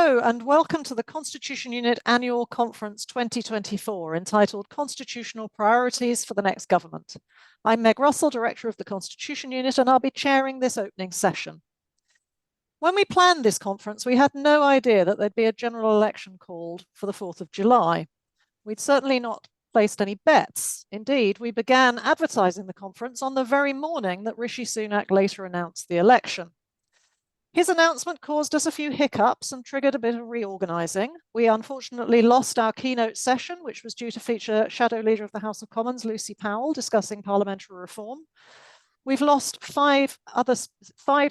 Hello and welcome to the Constitution Unit Annual Conference 2024, entitled Constitutional Priorities for the Next Government. I'm Meg Russell, Director of the Constitution Unit, and I'll be chairing this opening session. When we planned this conference, we had no idea that there'd be a general election called for the 4th of July. We'd certainly not placed any bets. Indeed, we began advertising the conference on the very morning that Rishi Sunak later announced the election. His announcement caused us a few hiccups and triggered a bit of reorganising. We unfortunately lost our keynote session, which was due to feature Shadow Leader of the House of Commons, Lucy Powell, discussing parliamentary reform. We've lost five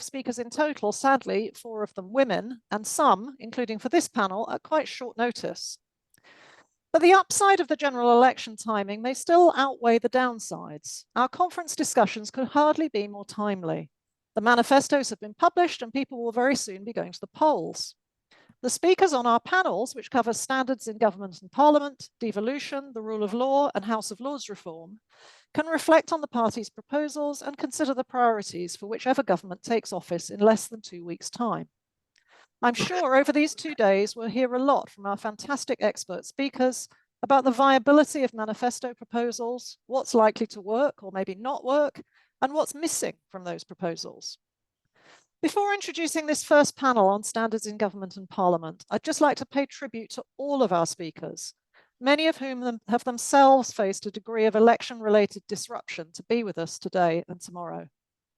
speakers in total, sadly, 4 of them women, and some, including for this panel, at quite short notice. But the upside of the general election timing may still outweigh the downsides. Our conference discussions could hardly be more timely. The manifestos have been published and people will very soon be going to the polls. The speakers on our panels, which cover standards in government and parliament, devolution, the rule of law, and House of Lords reform, can reflect on the party's proposals and consider the priorities for whichever government takes office in less than 2 weeks' time. I'm sure over these 2 days we'll hear a lot from our fantastic expert speakers about the viability of manifesto proposals, what's likely to work or maybe not work, and what's missing from those proposals. Before introducing this first panel on standards in government and parliament, I'd just like to pay tribute to all of our speakers, many of whom have themselves faced a degree of election-related disruption to be with us today and tomorrow.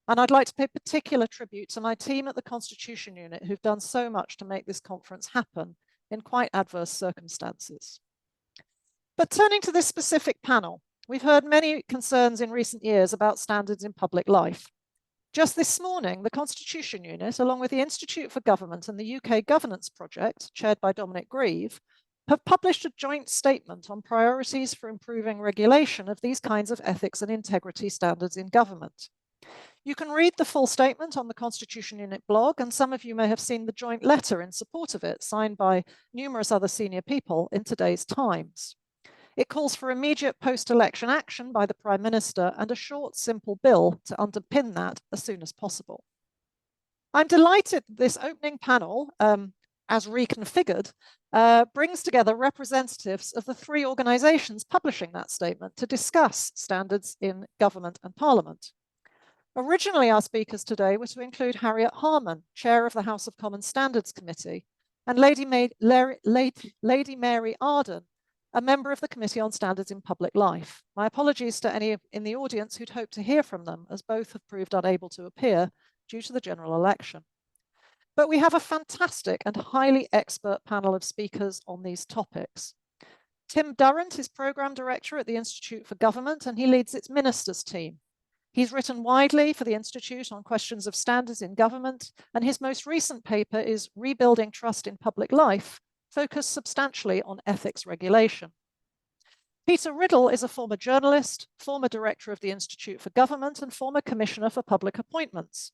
And I'd like to pay particular tribute to my team at the Constitution Unit, who've done so much to make this conference happen in quite adverse circumstances. But turning to this specific panel, we've heard many concerns in recent years about standards in public life. Just this morning, the Constitution Unit, along with the Institute for Government and the UK Governance Project, chaired by Dominic Grieve, have published a joint statement on priorities for improving regulation of these kinds of ethics and integrity standards in government. You can read the full statement on the Constitution Unit blog, and some of you may have seen the joint letter in support of it, signed by numerous other senior people in today's Times. It calls for immediate post-election action by the Prime Minister and a short, simple bill to underpin that as soon as possible. I'm delighted this opening panel, as reconfigured, brings together representatives of the 3 organisations publishing that statement to discuss standards in government and parliament. Originally, our speakers today were to include Harriet Harman, Chair of the House of Commons Standards Committee, and Lady Mary Arden, a member of the Committee on Standards in Public Life. My apologies to any in the audience who'd hoped to hear from them, as both have proved unable to appear due to the general election. But we have a fantastic and highly expert panel of speakers on these topics. Tim Durrant is Programme Director at the Institute for Government, and he leads its ministers team. He's written widely for the Institute on questions of standards in government, and his most recent paper is Rebuilding Trust in Public Life, focused substantially on ethics regulation. Peter Riddell is a former journalist, former director of the Institute for Government, and former Commissioner for Public Appointments.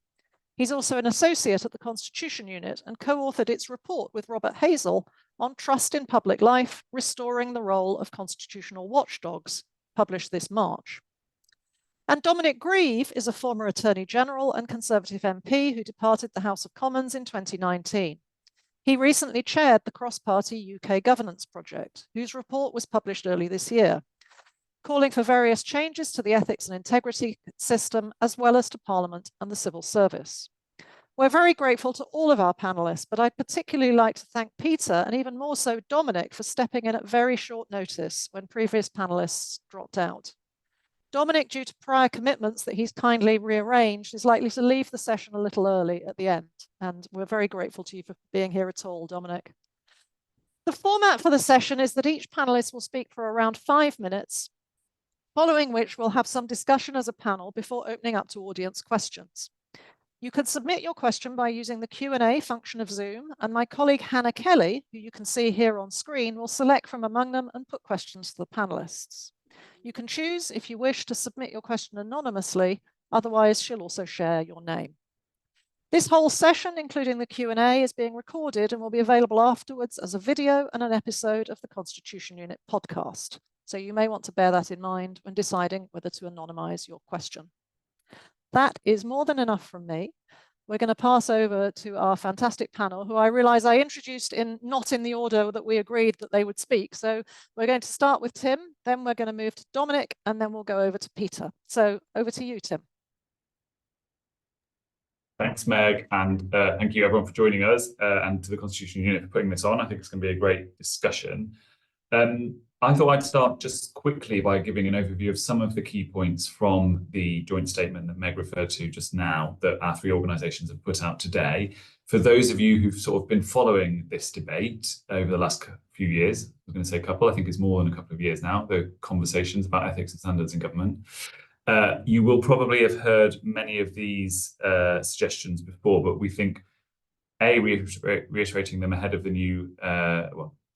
He's also an associate at the Constitution Unit and co-authored its report with Robert Hazel on Trust in Public Life, Restoring the Role of Constitutional Watchdogs, published this March. And Dominic Grieve is a former Attorney General and Conservative MP who departed the House of Commons in 2019. He recently chaired the cross-party UK Governance Project, whose report was published early this year, calling for various changes to the ethics and integrity system, as well as to Parliament and the civil service. We're very grateful to all of our panellists, but I'd particularly like to thank Peter, and even more so Dominic, for stepping in at very short notice when previous panellists dropped out. Dominic, due to prior commitments that he's kindly rearranged, is likely to leave the session a little early at the end, and we're very grateful to you for being here at all, Dominic. The format for the session is that each panelist will speak for around 5 minutes, following which we'll have some discussion as a panel before opening up to audience questions. You can submit your question by using the Q&A function of Zoom, and my colleague Hannah Kelly, who you can see here on screen, will select from among them and put questions to the panelists. You can choose, if you wish, to submit your question anonymously, otherwise she'll also share your name. This whole session, including the Q&A, is being recorded and will be available afterwards as a video and an episode of the Constitution Unit podcast. So you may want to bear that in mind when deciding whether to anonymise your question. That is more than enough from me. we're going to pass over to our fantastic panel, who I realise I introduced not in the order that we agreed that they would speak. So we're going to start with Tim, then we're going to move to Dominic, and then we'll go over to Peter. So over to you, Tim. Thanks, Meg, and thank you everyone for joining us and to the Constitution Unit for putting this on. I think it's going to be a great discussion. I thought I'd start just quickly by giving an overview of some of the key points from the joint statement that Meg referred to just now that our three organisations have put out today. For those of you who've sort of been following this debate over the last few years, I was going to say a couple, I think it's more than a couple of years now, the conversations about ethics and standards in government. You will probably have heard many of these suggestions before, but we think, A, reiterating them ahead of the new,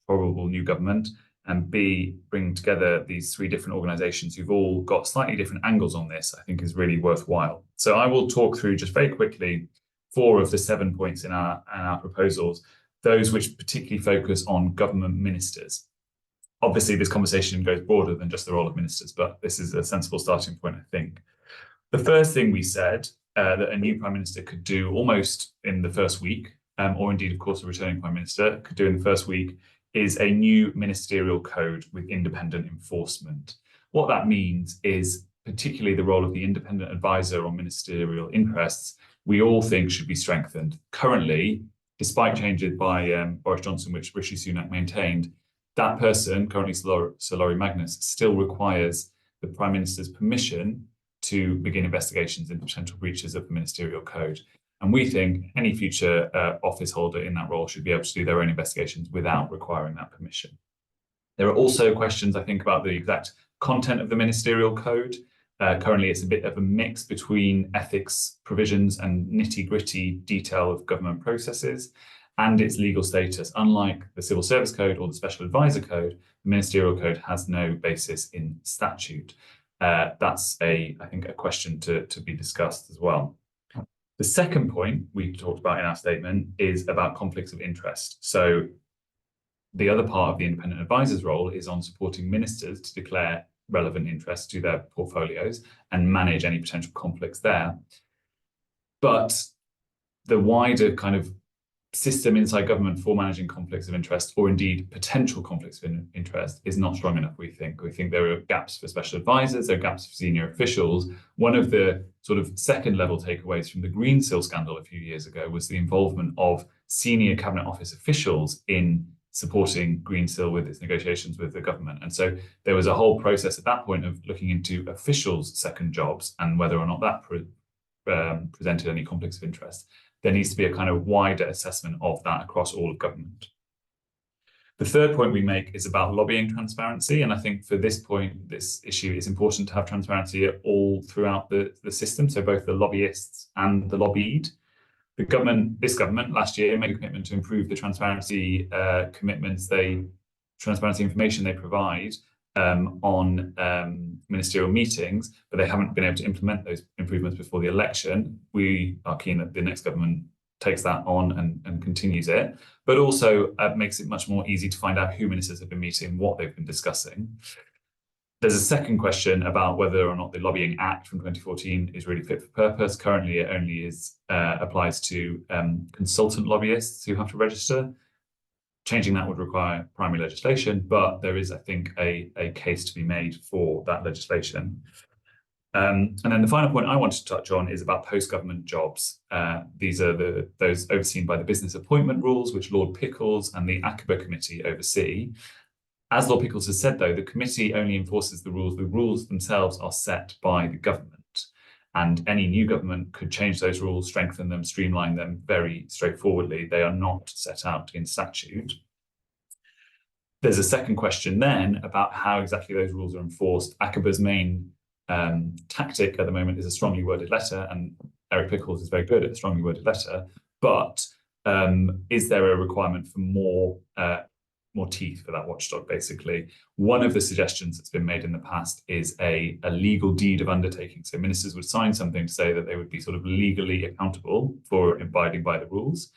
probable new government, and B, bringing together these three different organisations who've all got slightly different angles on this, I think is really worthwhile. So I will talk through just very quickly 4 of the 7 points in our proposals, those which particularly focus on government ministers. Obviously, this conversation goes broader than just the role of ministers, but this is a sensible starting point, I think. The first thing we said that a new Prime Minister could do almost in the first week, or indeed, of course, a returning Prime Minister could do in the first week, is a new ministerial code with independent enforcement. What that means is particularly the role of the independent advisor on ministerial interests, we all think should be strengthened. Currently, despite changes by Boris Johnson, which Rishi Sunak maintained, that person, currently Sir Laurie Magnus, still requires the Prime Minister's permission to begin investigations into potential breaches of the ministerial code. And we think any future office holder in that role should be able to do their own investigations without requiring that permission. There are also questions, I think, about the exact content of the ministerial code. Currently, it's a bit of a mix between ethics provisions and nitty-gritty detail of government processes and its legal status. Unlike the Civil Service Code or the Special Advisor Code, the ministerial code has no basis in statute. That's, I think, a question to be discussed as well. The second point we talked about in our statement is about conflicts of interest. So the other part of the independent advisor's role is on supporting ministers to declare relevant interests to their portfolios and manage any potential conflicts there. But the wider kind of system inside government for managing conflicts of interest, or indeed potential conflicts of interest, is not strong enough, we think. We think there are gaps for special advisors, there are gaps for senior officials. One of the sort of second level takeaways from the Greensill scandal a few years ago was the involvement of senior Cabinet Office officials in supporting Greensill with its negotiations with the government. And so there was a whole process at that point of looking into officials' second jobs and whether or not that presented any conflicts of interest. There needs to be a kind of wider assessment of that across all of government. The third point we make is about lobbying transparency. And I think for this point, this issue, it's important to have transparency all throughout the system. So both the lobbyists and the lobbied. This government last year made a commitment to improve the transparency transparency information they provide on ministerial meetings, but they haven't been able to implement those improvements before the election. We are keen that the next government takes that on and continues it, but also makes it much more easy to find out who ministers have been meeting, what they've been discussing. There's a second question about whether or not the Lobbying Act from 2014 is really fit for purpose. Currently, it only applies to consultant lobbyists who have to register. Changing that would require primary legislation, but there is, I think, a case to be made for that legislation. And then the final point I wanted to touch on is about post-government jobs. These are those overseen by the business appointment rules, which Lord Pickles and the ACABA committee oversee. As Lord Pickles has said, though, the committee only enforces the rules. The rules themselves are set by the government. And any new government could change those rules, strengthen them, streamline them very straightforwardly. They are not set out in statute. There's a second question then about how exactly those rules are enforced. ACABA's main tactic at the moment is a strongly worded letter, and Eric Pickles is very good at a strongly worded letter. But is there a requirement for more teeth for that watchdog, basically? One of the suggestions that's been made in the past is a legal deed of undertaking. So ministers would sign something to say that they would be sort of legally accountable for abiding by the rules.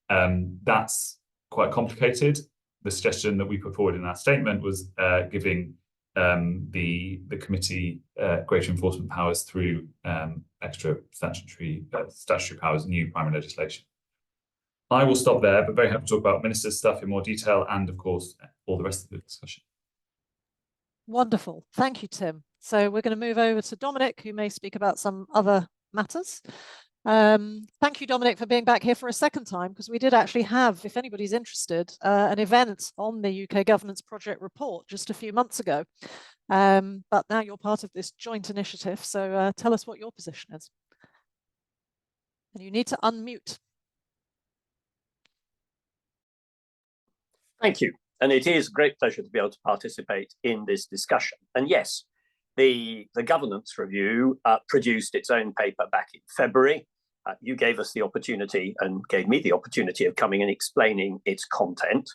That's quite complicated. The suggestion that we put forward in our statement was giving the committee greater enforcement powers through extra statutory powers, new primary legislation. I will stop there, but very happy to talk about ministers' stuff in more detail and, of course, all the rest of the discussion. Wonderful. Thank you, Tim. So we're going to move over to Dominic, who may speak about some other matters. Thank you, Dominic, for being back here for a second time, because we did actually have, if anybody's interested, an event on the UK governance project report just a few months ago. But now you're part of this joint initiative, so tell us what your position is. And you need to unmute. Thank you. And it is a great pleasure to be able to participate in this discussion. And yes, the governance review produced its own paper back in February. You gave us the opportunity and gave me the opportunity of coming and explaining its content.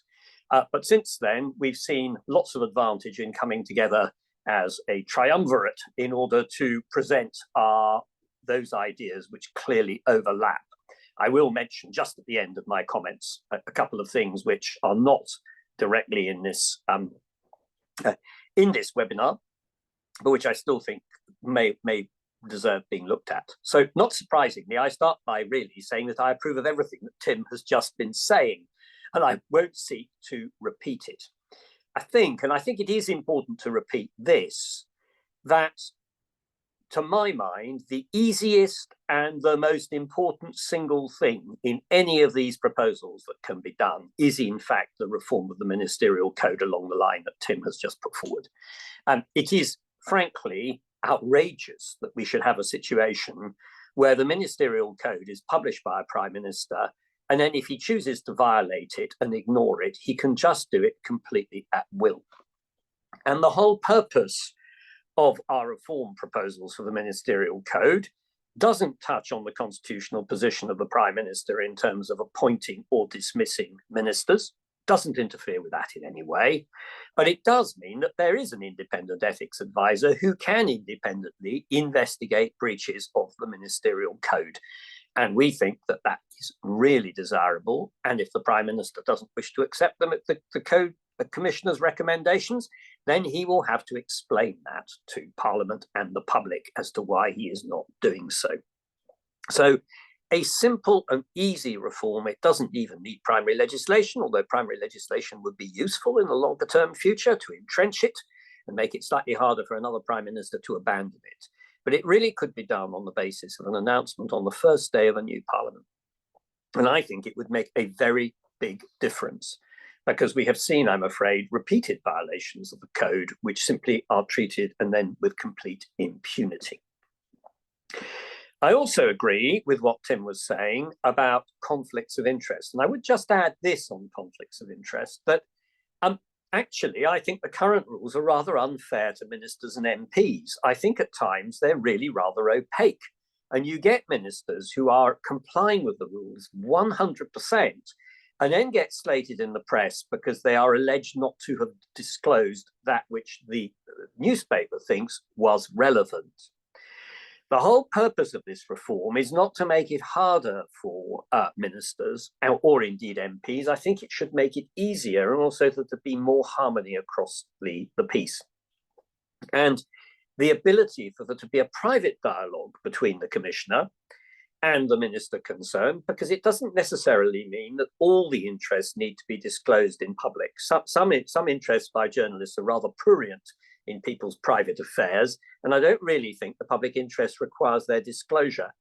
But since then, we've seen lots of advantage in coming together as a triumvirate in order to present those ideas which clearly overlap. I will mention just at the end of my comments a couple of things which are not directly in this webinar, but which I still think may deserve being looked at. So not surprisingly, I start by really saying that I approve of everything that Tim has just been saying, and I won't seek to repeat it. I think it is important to repeat this, that to my mind, the easiest and the most important single thing in any of these proposals that can be done is, in fact, the reform of the ministerial code along the line that Tim has just put forward. And it is, frankly, outrageous that we should have a situation where the ministerial code is published by a prime minister, and then if he chooses to violate it and ignore it, he can just do it completely at will. And the whole purpose of our reform proposals for the ministerial code doesn't touch on the constitutional position of the prime minister in terms of appointing or dismissing ministers, doesn't interfere with that in any way, but it does mean that there is an independent ethics advisor who can independently investigate breaches of the ministerial code. And we think that that is really desirable. And if the prime minister doesn't wish to accept them at the code, the commissioner's recommendations, then he will have to explain that to Parliament and the public as to why he is not doing so. So a simple and easy reform. It doesn't even need primary legislation, although primary legislation would be useful in the longer term future to entrench it and make it slightly harder for another prime minister to abandon it. But it really could be done on the basis of an announcement on the first day of a new Parliament. And I think it would make a very big difference, because we have seen, I'm afraid, repeated violations of the code, which simply are treated and then with complete impunity. I also agree with what Tim was saying about conflicts of interest. And I would just add this on conflicts of interest, that actually, I think the current rules are rather unfair to ministers and MPs. I think at times they're really rather opaque. And you get ministers who are complying with the rules 100%, and then get slated in the press because they are alleged not to have disclosed that which the newspaper thinks was relevant. The whole purpose of this reform is not to make it harder for ministers or indeed MPs. I think it should make it easier, and also that there be more harmony across the piece. And the ability for there to be a private dialogue between the commissioner and the minister concerned, because it doesn't necessarily mean that all the interests need to be disclosed in public. Some interests by journalists are rather prurient in people's private affairs, and I don't really think the public interest requires their disclosure.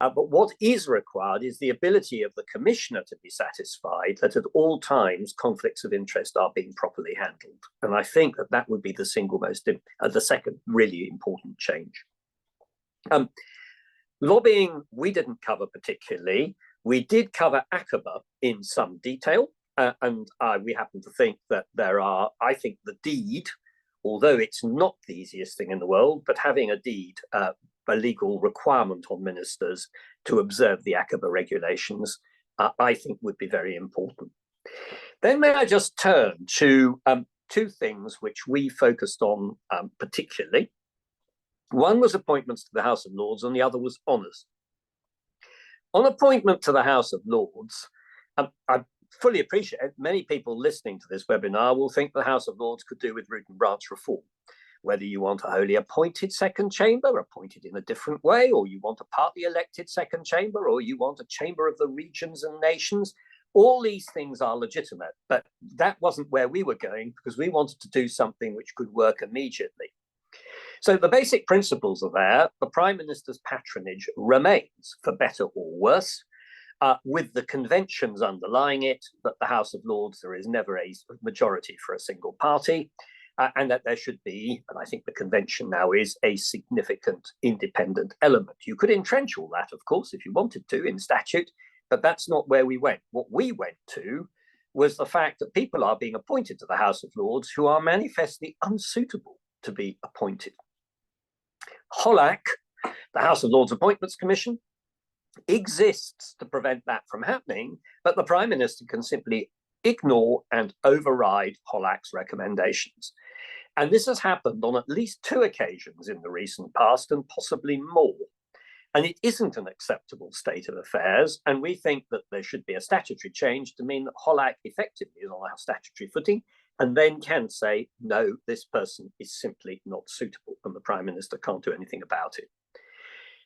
But what is required is the ability of the commissioner to be satisfied that at all times conflicts of interest are being properly handled. And I think that that would be the the second really important change. Lobbying, we didn't cover particularly. We did cover ACABA in some detail, and we happen to think that I think the deed, although it's not the easiest thing in the world, but having a deed, a legal requirement on ministers to observe the ACABA regulations, I think would be very important. Then may I just turn to two things which we focused on particularly. One was appointments to the House of Lords, and the other was honours. On appointment to the House of Lords, I fully appreciate many people listening to this webinar will think the House of Lords could do with root and branch reform. whether you want a wholly appointed second chamber, appointed in a different way, or you want a partly elected second chamber, or you want a chamber of the regions and nations. All these things are legitimate, but that wasn't where we were going, because we wanted to do something which could work immediately. So the basic principles are there. The Prime Minister's patronage remains, for better or worse, with the conventions underlying it, that the House of Lords, there is never a majority for a single party, and that there should be, and I think the convention now is, a significant independent element. You could entrench all that, of course, if you wanted to, in statute, but that's not where we went. What we went to was the fact that people are being appointed to the House of Lords who are manifestly unsuitable to be appointed. HOLAC, the House of Lords Appointments Commission, exists to prevent that from happening, but the Prime Minister can simply ignore and override HOLAC's recommendations. And this has happened on at least 2 occasions in the recent past, and possibly more. And it isn't an acceptable state of affairs, and we think that there should be a statutory change to mean that HOLAC effectively is on a statutory footing, and then can say, no, this person is simply not suitable, and the Prime Minister can't do anything about it.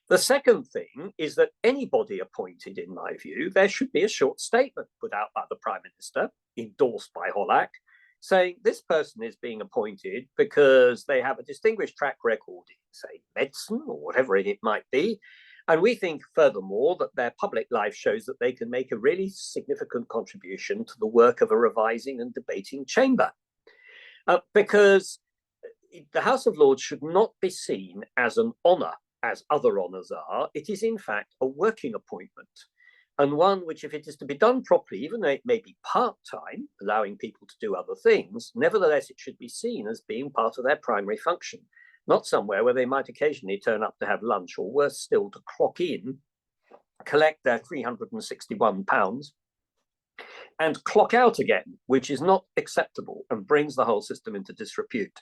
The second thing is that anybody appointed, in my view, there should be a short statement put out by the Prime Minister, endorsed by HOLAC, saying this person is being appointed because they have a distinguished track record in, say, medicine or whatever it might be. And we think, furthermore, that their public life shows that they can make a really significant contribution to the work of a revising and debating chamber. Because the House of Lords should not be seen as an honour, as other honours are. It is, in fact, a working appointment, and one which, if it is to be done properly, even though it may be part-time, allowing people to do other things, nevertheless, it should be seen as being part of their primary function, not somewhere where they might occasionally turn up to have lunch, or worse still, to clock in, collect their £361, and clock out again, which is not acceptable and brings the whole system into disrepute.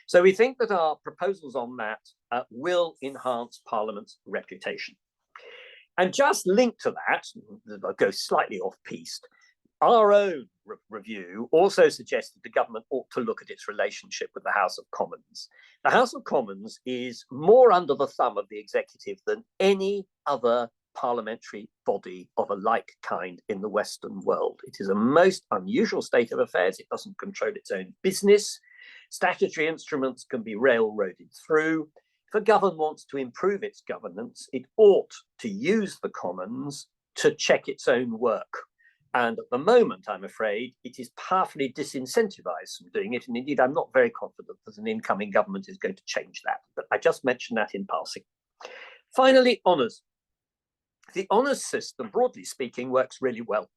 So we think that our proposals on that will enhance Parliament's reputation. And just linked to that, I'll go slightly off-piste, our own review also suggested the government ought to look at its relationship with the House of Commons. The House of Commons is more under the thumb of the executive than any other parliamentary body of a like kind in the Western world. It is a most unusual state of affairs. It doesn't control its own business. Statutory instruments can be railroaded through. If a government wants to improve its governance, it ought to use the Commons to check its own work. And at the moment, I'm afraid, it is powerfully disincentivized from doing it. And indeed, I'm not very confident that an incoming government is going to change that. But I just mentioned that in passing. Finally, honours. The honours system, broadly speaking, works really well.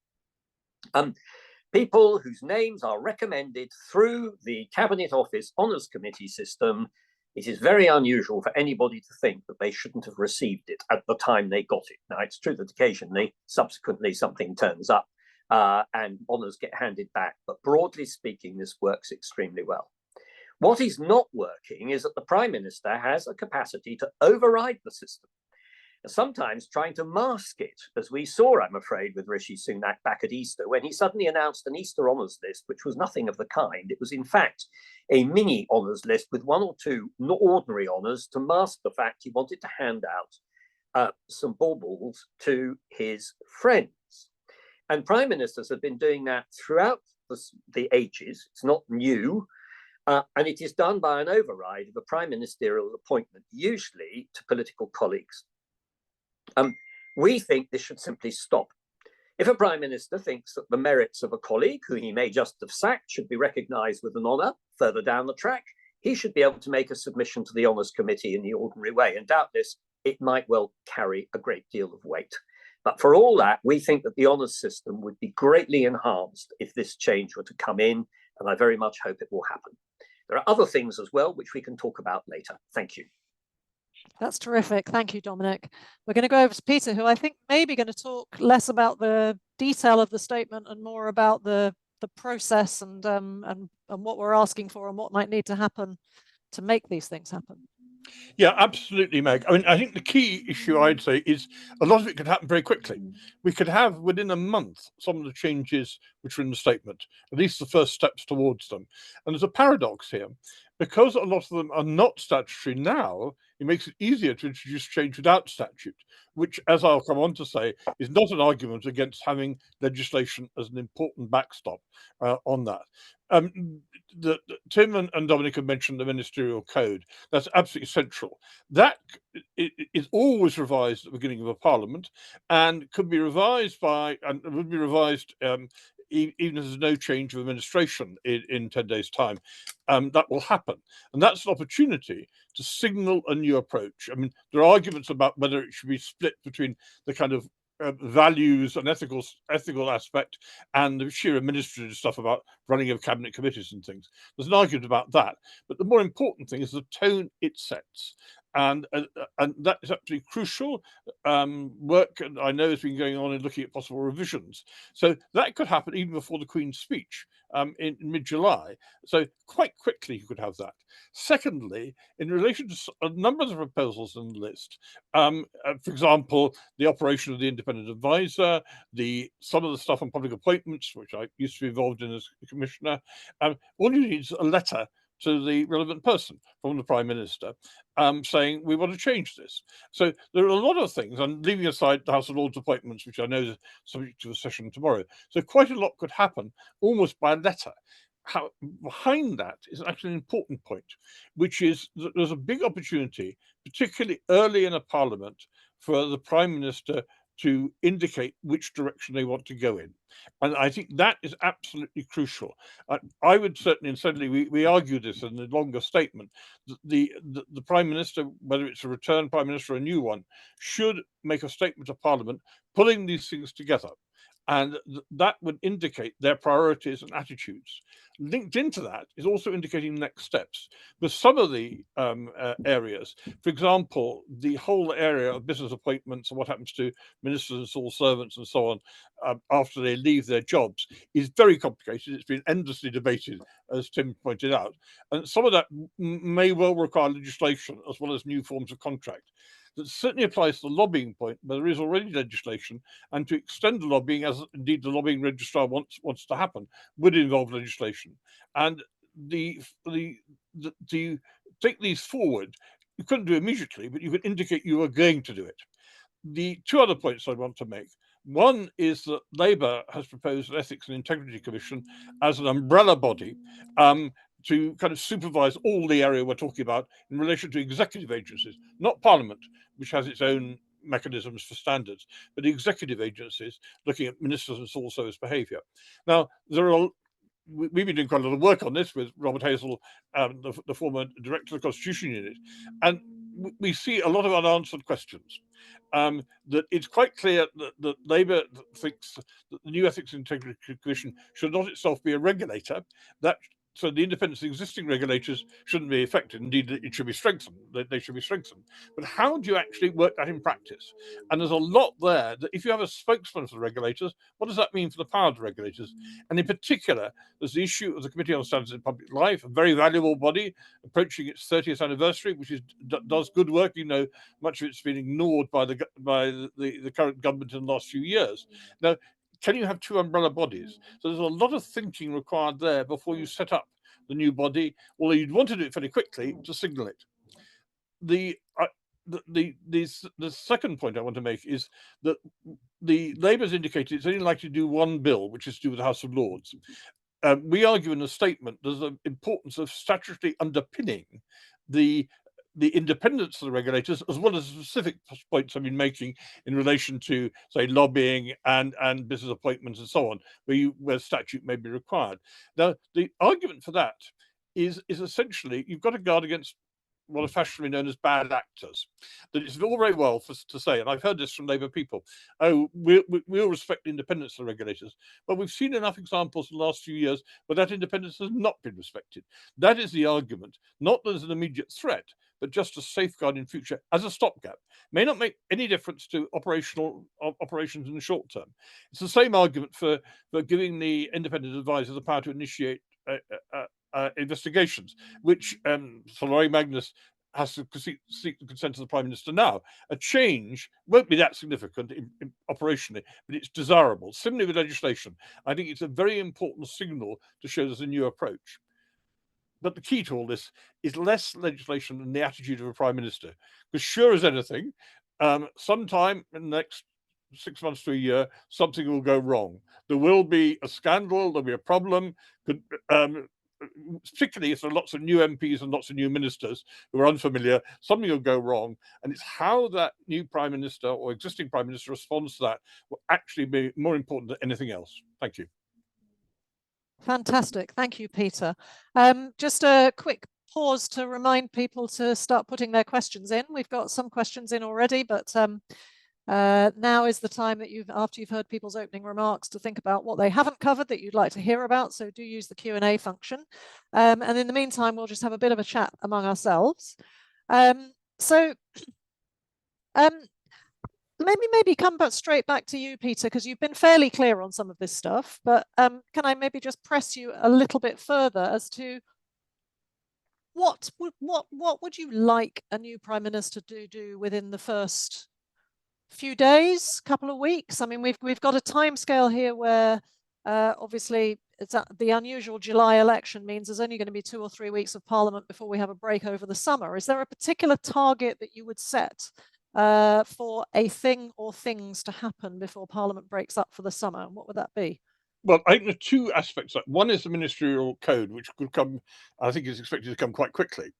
People whose names are recommended through the Cabinet Office Honours Committee system, it is very unusual for anybody to think that they shouldn't have received it at the time they got it. Now, it's true that occasionally, subsequently, something turns up and honours get handed back. But broadly speaking, this works extremely well. What is not working is that the Prime Minister has a capacity to override the system, sometimes trying to mask it, as we saw, I'm afraid, with Rishi Sunak back at Easter, when he suddenly announced an Easter honours list, which was nothing of the kind. It was, in fact, a mini honours list with 1 or 2 ordinary honours to mask the fact he wanted to hand out some baubles to his friends. And Prime Ministers have been doing that throughout the ages. It's not new. And it is done by an override of a prime ministerial appointment, usually to political colleagues. We think this should simply stop. If a Prime Minister thinks that the merits of a colleague who he may just have sacked should be recognised with an honour further down the track, he should be able to make a submission to the Honours Committee in the ordinary way. And doubtless, it might well carry a great deal of weight. But for all that, we think that the honours system would be greatly enhanced if this change were to come in, and I very much hope it will happen. There are other things as well, which we can talk about later. Thank you. That's terrific. Thank you, Dominic. We're going to go over to Peter, who I think may be going to talk less about the detail of the statement and more about the process and what we're asking for and what might need to happen to make these things happen. Yeah, absolutely, Meg. I mean, I think the key issue I'd say is a lot of it could happen very quickly. We could have within a month some of the changes which are in the statement, at least the first steps towards them. And there's a paradox here. Because a lot of them are not statutory now, it makes it easier to introduce change without statute, which, as I'll come on to say, is not an argument against having legislation as an important backstop on that. Tim and Dominic have mentioned the ministerial code. That's absolutely central. That is always revised at the beginning of a parliament and could be revised and would be revised even if there's no change of administration in 10 days' time. That will happen. And that's an opportunity to signal a new approach. I mean, there are arguments about whether it should be split between the kind of values and ethical aspect and the sheer administrative stuff about running of cabinet committees and things. There's an argument about that. But the more important thing is the tone it sets. And that is absolutely crucial. Work, I know, has been going on in looking at possible revisions. So that could happen even before the Queen's speech in mid-July. So quite quickly you could have that. Secondly, in relation to a number of the proposals in the list, for example, the operation of the independent advisor, some of the stuff on public appointments, which I used to be involved in as a commissioner, all you need is a letter to the relevant person from the Prime Minister saying we want to change this. So there are a lot of things, and leaving aside the House of Lords appointments, which I know is subject to a session tomorrow. So quite a lot could happen almost by a letter. Behind that is actually an important point, which is that there's a big opportunity, particularly early in a parliament, for the Prime Minister to indicate which direction they want to go in. And I think that is absolutely crucial. I would certainly, and certainly we argue this in a longer statement, the Prime Minister, whether it's a returned Prime Minister or a new one, should make a statement to Parliament pulling these things together. And that would indicate their priorities and attitudes. Linked into that is also indicating next steps. With some of the areas, for example, the whole area of business appointments and what happens to ministers and civil servants and so on after they leave their jobs is very complicated. It's been endlessly debated, as Tim pointed out. And some of that may well require legislation as well as new forms of contract. That certainly applies to the lobbying point, but there is already legislation, and to extend the lobbying, as indeed the lobbying registrar wants to happen, would involve legislation. And to take these forward, you couldn't do immediately, but you could indicate you were going to do it. The two other points I want to make. One is that Labour has proposed an Ethics and Integrity Commission as an umbrella body to kind of supervise all the area we're talking about in relation to executive agencies, not Parliament, which has its own mechanisms for standards, but the executive agencies looking at ministers and civil service behaviour. Now, we've been doing quite a lot of work on this with Robert Hazel, the former director of the Constitution Unit, and we see a lot of unanswered questions. That it's quite clear that Labour thinks that the new Ethics and Integrity Commission should not itself be a regulator. So the independence of existing regulators shouldn't be affected. Indeed, it should be strengthened. They should be strengthened. But how do you actually work that in practice? And there's a lot there that if you have a spokesman for the regulators, what does that mean for the power of the regulators? And in particular, there's the issue of the Committee on Standards in Public Life, a very valuable body approaching its 30th anniversary, which does good work. You know, much of it's been ignored by the current government in the last few years. Now, can you have two umbrella bodies? So there's a lot of thinking required there before you set up the new body, although you'd want to do it fairly quickly to signal it. The second point I want to make is that the Labour's indicated it's only likely to do one bill, which is to do with the House of Lords. We argue in the statement there's the importance of statutorily underpinning the independence of the regulators, as well as the specific points I've been making in relation to, say, lobbying and business appointments and so on, where statute may be required. Now, the argument for that is essentially you've got to guard against what are fashionably known as bad actors. That it's all very well to say, and I've heard this from Labour people, oh, we'll respect the independence of the regulators. But we've seen enough examples in the last few years where that independence has not been respected. That is the argument, not as an immediate threat, but just a safeguard in future as a stopgap. May not make any difference to operations in the short term. It's the same argument for giving the independent advisor the power to initiate investigations, which Sir Laurie Magnus has to seek the consent of the Prime Minister now. A change won't be that significant operationally, but it's desirable. Similarly with legislation, I think it's a very important signal to show there's a new approach. But the key to all this is less legislation than the attitude of a Prime Minister. Because sure as anything, sometime in the next 6 months to a year, something will go wrong. There will be a scandal, there'll be a problem, particularly if there are lots of new MPs and lots of new ministers who are unfamiliar, something will go wrong. And it's how that new Prime Minister or existing Prime Minister responds to that will actually be more important than anything else. Thank you. Fantastic. Thank you, Peter. Just a quick pause to remind people to start putting their questions in. We've got some questions in already, but now is the time that after you've heard people's opening remarks, to think about what they haven't covered that you'd like to hear about. So do use the Q&A function. And in the meantime, we'll just have a bit of a chat among ourselves. Maybe come straight back to you, Peter, because you've been fairly clear on some of this stuff. But can I maybe just press you a little bit further as to what would you like a new Prime Minister to do within the first few days, couple of weeks? I mean, we've got a timescale here where obviously it's the unusual July election means there's only going to be 2 or 3 weeks of Parliament before we have a break over the summer. Is there a particular target that you would set for a thing or things to happen before Parliament breaks up for the summer? And what would that be? Well, I think there are two aspects. One is the ministerial code, which could come, I think is expected to come quite quickly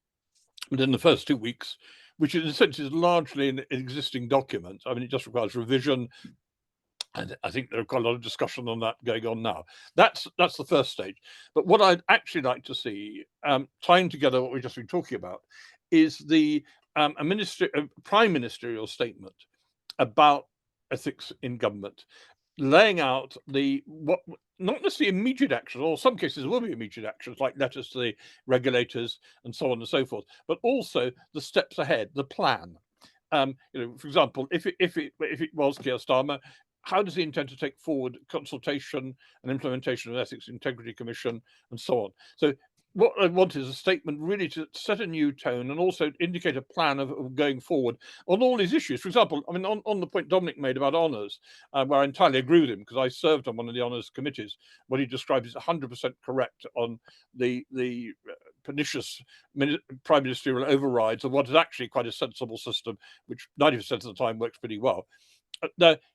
within the first 2 weeks, which in a sense is largely an existing document. I mean, it just requires revision. And I think there's quite a lot of discussion on that going on now. That's the first stage. But what I'd actually like to see, tying together what we've just been talking about, is the a prime ministerial statement about ethics in government, laying out not necessarily immediate actions, or some cases will be immediate actions like letters to the regulators and so on and so forth, but also the steps ahead, the plan. For example, if it was Keir Starmer, how does he intend to take forward consultation and implementation of the Ethics Integrity Commission and so on? So what I want is a statement really to set a new tone and also indicate a plan of going forward on all these issues. For example, I mean, on the point Dominic made about honours, where I entirely agree with him because I served on one of the honours committees, what he described is 100% correct on the pernicious prime ministerial overrides of what is actually quite a sensible system, which 90% of the time works pretty well.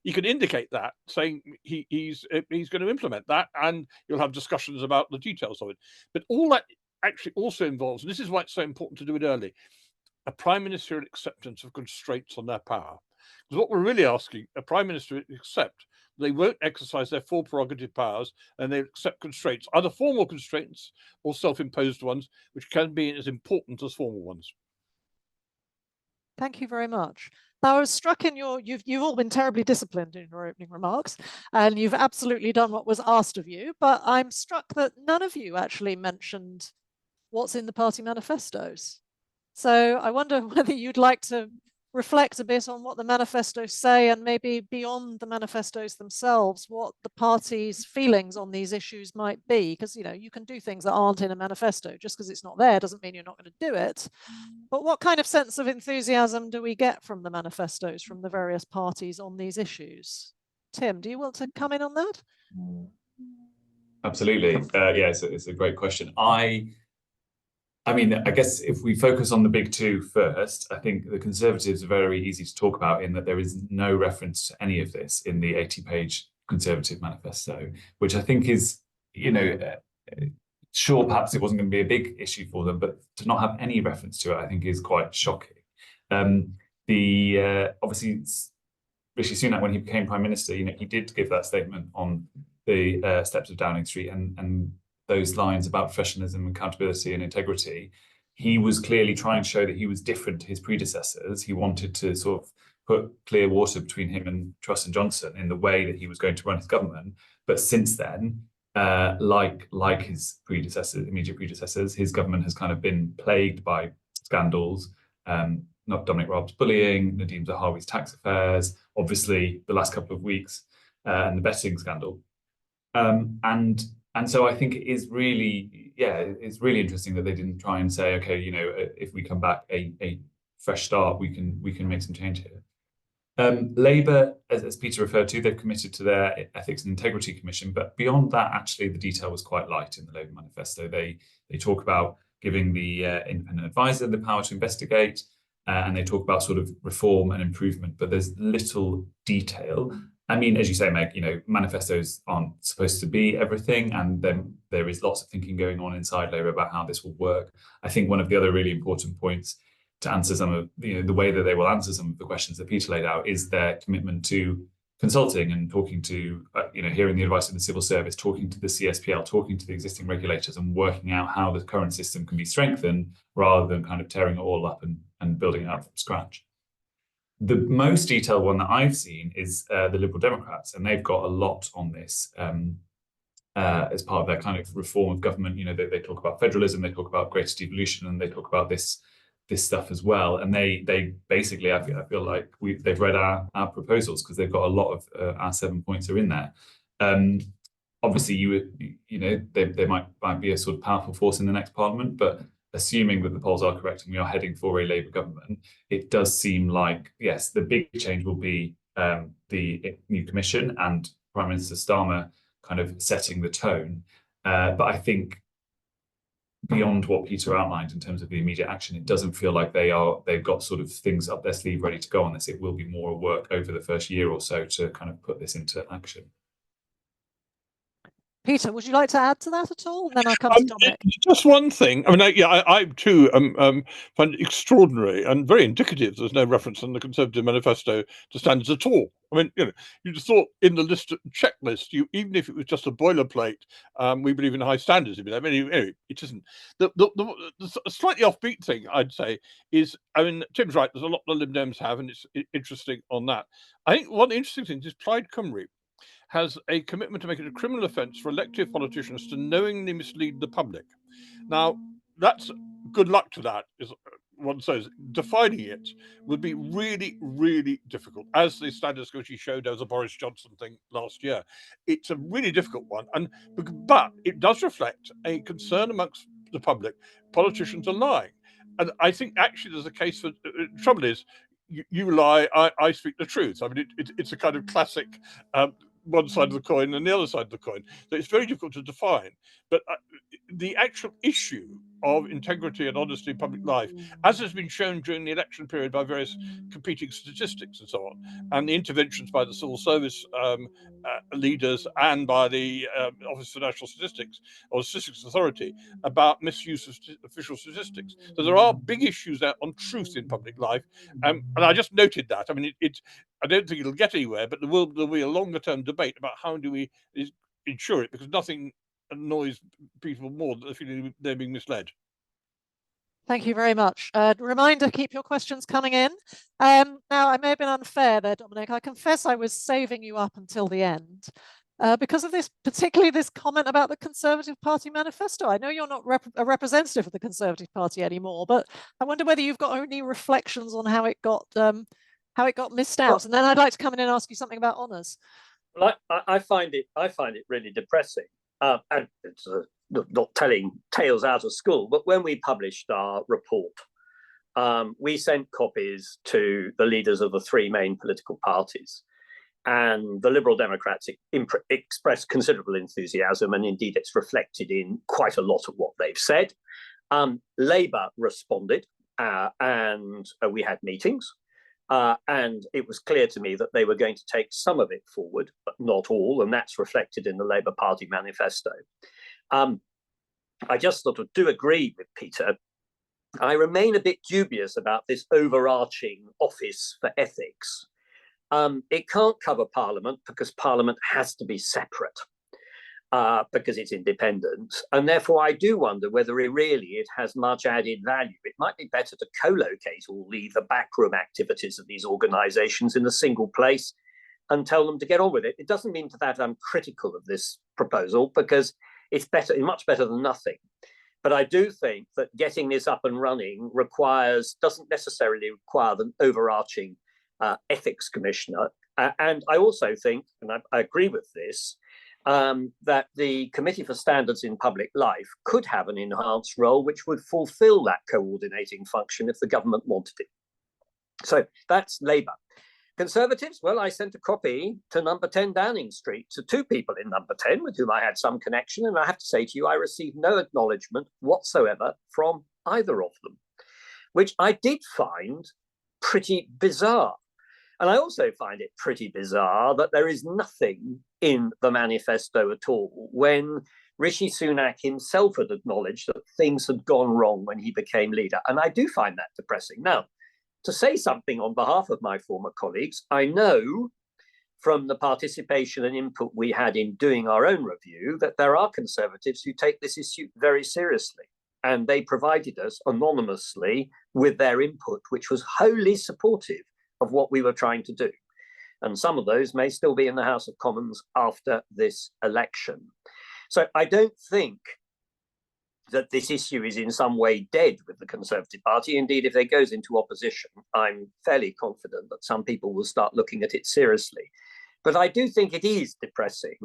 You can indicate that, saying he's going to implement that, and you'll have discussions about the details of it. But all that actually also involves, and this is why it's so important to do it early, a prime ministerial acceptance of constraints on their power. Because what we're really asking a prime minister to accept, they won't exercise their full prerogative powers, and they accept constraints, either formal constraints or self-imposed ones, which can be as important as formal ones. Thank you very much. Now, I was struck in you've all been terribly disciplined in your opening remarks, and you've absolutely done what was asked of you, but I'm struck that none of you actually mentioned what's in the party manifestos. So I wonder whether you'd like to reflect a bit on what the manifestos say, and maybe beyond the manifestos themselves, what the party's feelings on these issues might be. Because, you can do things that aren't in a manifesto. Just because it's not there doesn't mean you're not going to do it. But what kind of sense of enthusiasm do we get from the manifestos from the various parties on these issues? Tim, do you want to come in on that? Absolutely. Yeah, it's a great question. I mean, I guess if we focus on the big two first, I think the Conservatives are very easy to talk about in that there is no reference to any of this in the 80-page Conservative manifesto, which I think is, sure, perhaps it wasn't going to be a big issue for them, but to not have any reference to it, I think is quite shocking. Obviously, Rishi Sunak, when he became Prime Minister, he did give that statement on the steps of Downing Street, and those lines about professionalism, accountability and integrity, he was clearly trying to show that he was different to his predecessors. He wanted to sort of put clear water between him and Truss and Johnson in the way that he was going to run his government. But since then, like his immediate predecessors, his government has kind of been plagued by scandals, not Dominic Raab's bullying, Nadhim Zahawi's tax affairs, obviously the last couple of weeks, and the betting scandal. And so I think it is really it's really interesting that they didn't try and say, okay, if we come back a fresh start, we can make some change here. Labour, as Peter referred to, they've committed to their Ethics and Integrity Commission, but beyond that, actually, the detail was quite light in the Labour manifesto. They talk about giving the independent advisor the power to investigate, and they talk about sort of reform and improvement, but there's little detail. I mean, as you say, Meg, manifestos aren't supposed to be everything, and then there is lots of thinking going on inside Labour about how this will work. I think one of the other really important points to answer some of the way that they will answer some of the questions that Peter laid out is their commitment to consulting and talking to, hearing the advice of the civil service, talking to the CSPL, talking to the existing regulators, and working out how the current system can be strengthened rather than kind of tearing it all up and building it up from scratch. The most detailed one that I've seen is the Liberal Democrats, and they've got a lot on this as part of their kind of reform of government. They talk about federalism, they talk about greater devolution, and they talk about this stuff as well. And they basically, I feel like they've read our proposals, because they've got a lot of our 7 points are in there. Obviously, they might be a sort of powerful force in the next parliament, but assuming that the polls are correct and we are heading for a Labour government, it does seem like, yes, the big change will be the new commission and Prime Minister Starmer kind of setting the tone. But I think beyond what Peter outlined in terms of the immediate action, it doesn't feel like they've got sort of things up their sleeve ready to go on this. It will be more work over the first year or so to kind of put this into action. Peter, would you like to add to that at all? And then I'll come to Dominic. Just one thing. I mean, I too find it extraordinary and very indicative. There's no reference in the Conservative manifesto to standards at all. I mean, you just thought in the checklist, even if it was just a boilerplate, we believe in high standards. I mean, anyway, it isn't. The slightly offbeat thing I'd say is, I mean, Tim's right. There's a lot the Lib Dems have, and it's interesting on that. I think one interesting thing is Plaid Cymru has a commitment to make it a criminal offence for elected politicians to knowingly mislead the public. Now, that's good luck to that, is one says. Defining it would be really, really difficult. As the Standards Committee showed, there was a Boris Johnson thing last year. It's a really difficult one, but it does reflect a concern amongst the public. Politicians are lying. And I think actually there's a case for, trouble is, you lie, I speak the truth. I mean, it's a kind of classic one side of the coin and the other side of the coin. So it's very difficult to define. But the actual issue of integrity and honesty in public life, as has been shown during the election period by various competing statistics and so on, and the interventions by the civil service leaders and by the Office for National Statistics or Statistics Authority about misuse of official statistics. So there are big issues there on truth in public life. And I just noted that. I mean, I don't think it'll get anywhere, but there'll be a longer term debate about how do we ensure it, because nothing annoys people more than the feeling they're being misled. Thank you very much. Reminder, keep your questions coming in. Now, I may have been unfair there, Dominic. I confess I was saving you up until the end because of this, particularly this comment about the Conservative Party manifesto. I know you're not a representative of the Conservative Party anymore, but I wonder whether you've got any reflections on how it got missed out. And then I'd like to come in and ask you something about honours. Well, I find it really depressing, and it's not telling tales out of school. But when we published our report, we sent copies to the leaders of the three main political parties, and the Liberal Democrats expressed considerable enthusiasm, and indeed it's reflected in quite a lot of what they've said. Labour responded, and we had meetings. And it was clear to me that they were going to take some of it forward, but not all, and that's reflected in the Labour Party manifesto. I just sort of do agree with Peter. I remain a bit dubious about this overarching office for ethics. It can't cover Parliament because Parliament has to be separate. Because it's independent. And therefore, I do wonder whether it has much added value. It might be better to co-locate all the backroom activities of these organisations in a single place and tell them to get on with it. It doesn't mean that I'm critical of this proposal, because it's much better than nothing. But I do think that getting this up and running doesn't necessarily require an overarching ethics commissioner. And I also think, and I agree with this, that the Committee for Standards in Public Life could have an enhanced role which would fulfill that coordinating function if the government wanted it. So that's Labour. Conservatives, well, I sent a copy to number 10 Downing Street to two people in number 10 with whom I had some connection. And I have to say to you, I received no acknowledgement whatsoever from either of them, which I did find pretty bizarre. And I also find it pretty bizarre that there is nothing in the manifesto at all when Rishi Sunak himself had acknowledged that things had gone wrong when he became leader. And I do find that depressing. Now, to say something on behalf of my former colleagues, I know from the participation and input we had in doing our own review that there are Conservatives who take this issue very seriously. And they provided us anonymously with their input, which was wholly supportive of what we were trying to do. And some of those may still be in the House of Commons after this election. So I don't think that this issue is in some way dead with the Conservative Party. Indeed, if it goes into opposition, I'm fairly confident that some people will start looking at it seriously. But I do think it is depressing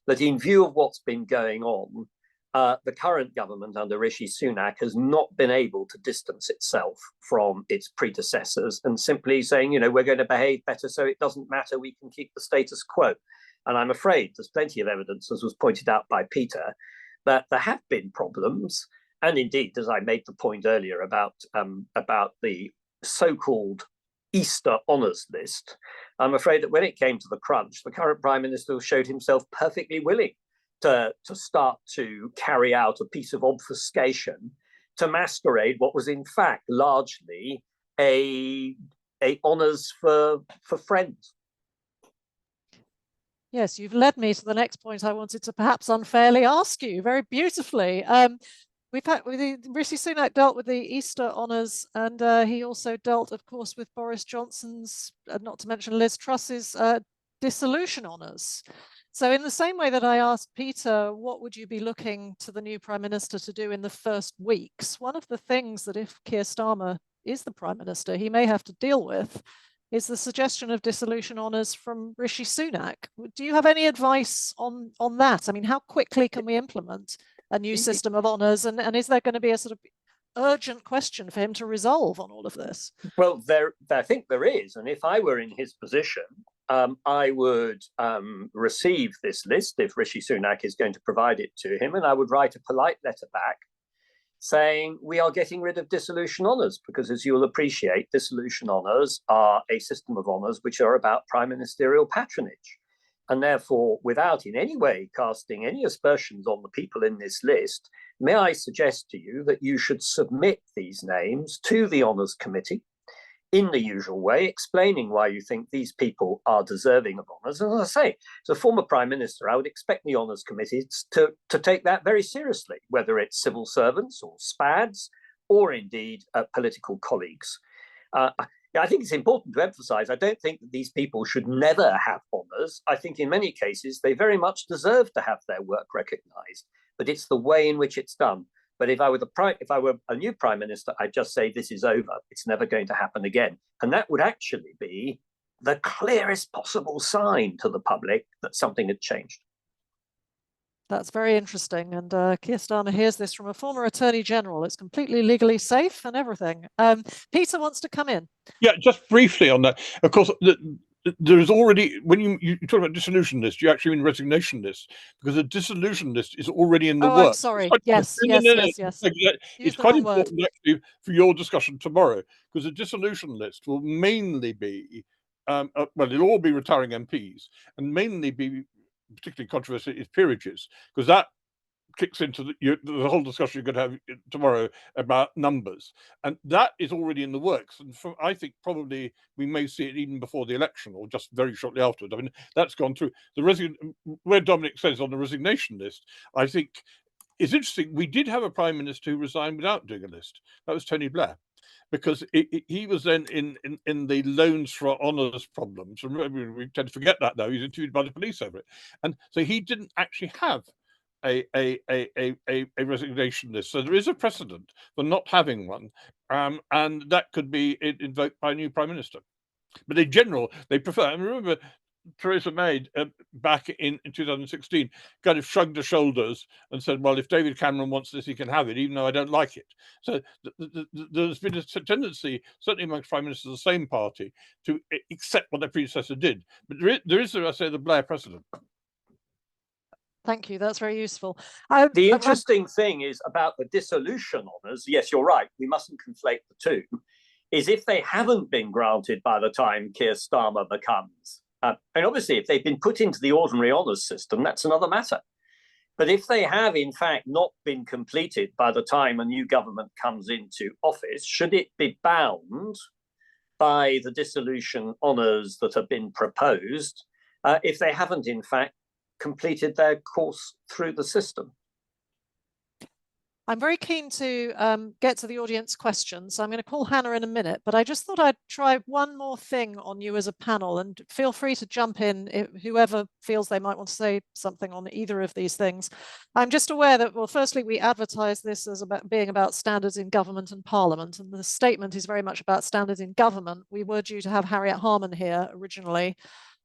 that in view of what's been going on, the current government under Rishi Sunak has not been able to distance itself from its predecessors and simply saying, you know, we're going to behave better so it doesn't matter, we can keep the status quo. And I'm afraid there's plenty of evidence, as was pointed out by Peter, that there have been problems. And indeed, as I made the point earlier about the so-called Easter honours list, I'm afraid that when it came to the crunch, the current Prime Minister showed himself perfectly willing to start to carry out a piece of obfuscation to masquerade what was in fact largely a honours for friends. Yes, you've led me to the next point I wanted to perhaps unfairly ask you very beautifully. Rishi Sunak dealt with the Easter honours, and he also dealt, of course, with Boris Johnson's, not to mention Liz Truss's, dissolution honours. So in the same way that I asked Peter, what would you be looking to the new Prime Minister to do in the first weeks? One of the things that if Keir Starmer is the Prime Minister, he may have to deal with is the suggestion of dissolution honours from Rishi Sunak. Do you have any advice on that? I mean, how quickly can we implement a new system of honours? And is there going to be a sort of urgent question for him to resolve on all of this? Well, I think there is. And if I were in his position, I would receive this list if Rishi Sunak is going to provide it to him, and I would write a polite letter back saying we are getting rid of dissolution honours, because as you'll appreciate, dissolution honours are a system of honours which are about prime ministerial patronage. And therefore, without in any way casting any aspersions on the people in this list, may I suggest to you that you should submit these names to the Honours Committee in the usual way, explaining why you think these people are deserving of honours. And as I say, as a former Prime Minister, I would expect the Honours Committee to take that very seriously, whether it's civil servants or SPADs or indeed political colleagues. I think it's important to emphasise, I don't think that these people should never have honours. I think in many cases they very much deserve to have their work recognised, but it's the way in which it's done. But if I were a new Prime Minister, I'd just say this is over. It's never going to happen again. And that would actually be the clearest possible sign to the public that something had changed. That's very interesting. And Keir Starmer hears this from a former Attorney General. It's completely legally safe and everything. Peter wants to come in. Yeah, just briefly on that. Of course, there is already, when you talk about dissolution list, you actually mean resignation list, because a dissolution list is already in the works. I'm sorry. Yes. It's quite important actually for your discussion tomorrow, because a dissolution list will mainly be, well, it'll all be retiring MPs, and mainly be, particularly controversial, is peerages, because that kicks into the whole discussion you're going to have tomorrow about numbers, and that is already in the works. And I think probably we may see it even before the election or just very shortly afterwards. I mean, that's gone through where Dominic says on the resignation list. I think it's interesting. We did have a Prime Minister who resigned without doing a list. That was Tony Blair, because he was then in the loans for honours problems. Remember, we tend to forget that now. He was interviewed by the police over it, and so he didn't actually have a resignation list. So there is a precedent for not having one, and that could be invoked by a new Prime Minister. But in general, they prefer. And remember, Theresa May, back in 2016, kind of shrugged her shoulders and said, well, if David Cameron wants this, he can have it, even though I don't like it. So there's been a tendency, certainly amongst prime ministers of the same party, to accept what their predecessor did. But there is, I say, the Blair precedent. Thank you. That's very useful. The interesting thing is about the dissolution honours. Yes, you're right. We mustn't conflate the two. Is if they haven't been granted by the time Keir Starmer becomes, and obviously if they've been put into the ordinary honours system, that's another matter. But if they have in fact not been completed by the time a new government comes into office, should it be bound by the dissolution honours that have been proposed if they haven't in fact completed their course through the system? I'm very keen to get to the audience questions. So I'm going to call Hannah in a minute, but I just thought I'd try one more thing on you as a panel, and feel free to jump in if whoever feels they might want to say something on either of these things. I'm just aware that, well, firstly, we advertise this as being about standards in government and parliament, and the statement is very much about standards in government. We were due to have Harriet Harman here originally.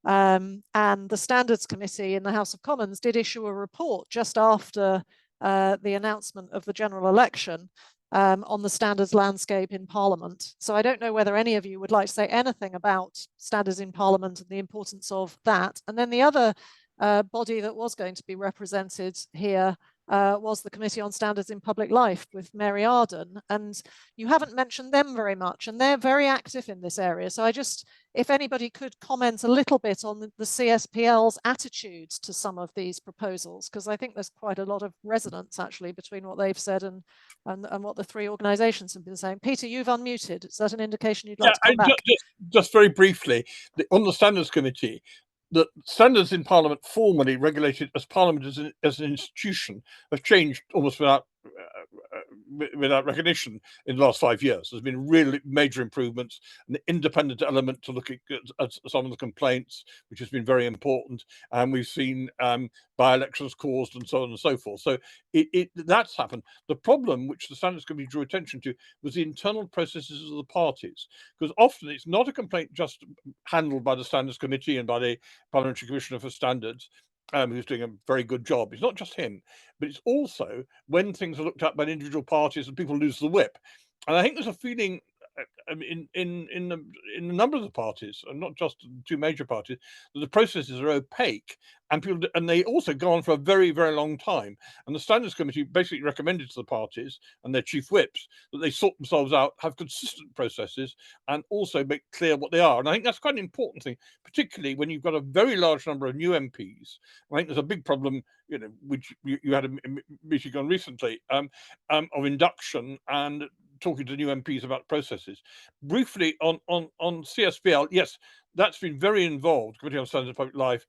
And the Standards Committee in the House of Commons did issue a report just after the announcement of the general election on the standards landscape in Parliament. So I don't know whether any of you would like to say anything about standards in Parliament and the importance of that. And then the other body that was going to be represented here was the Committee on Standards in Public Life with Mary Arden. And you haven't mentioned them very much, and they're very active in this area. So I just, if anybody could comment a little bit on the CSPL's attitudes to some of these proposals, because I think there's quite a lot of resonance actually between what they've said and what the three organisations have been saying. Peter, you've unmuted. Is that an indication you'd like to come back? Just very briefly, on the Standards Committee, the standards in Parliament, formally regulated as Parliament as an institution, have changed almost without recognition in the last 5 years. There's been really major improvements, an independent element to look at some of the complaints, which has been very important, and we've seen by-elections caused and so on and so forth. So that's happened. The problem which the Standards Committee drew attention to was the internal processes of the parties, because often it's not a complaint just handled by the Standards Committee and by the Parliamentary Commissioner for Standards, who's doing a very good job. It's not just him, but it's also when things are looked at by individual parties and people lose the whip. And I think there's a feeling in a number of the parties, and not just two major parties, that the processes are opaque, and they also go on for a very, very long time. And the Standards Committee basically recommended to the parties and their chief whips that they sort themselves out, have consistent processes, and also make clear what they are. And I think that's quite an important thing, particularly when you've got a very large number of new MPs. I think there's a big problem, which you had a meeting on recently, of induction and talking to new MPs about processes. Briefly on CSPL, yes, that's been very involved, Committee on Standards of Public Life,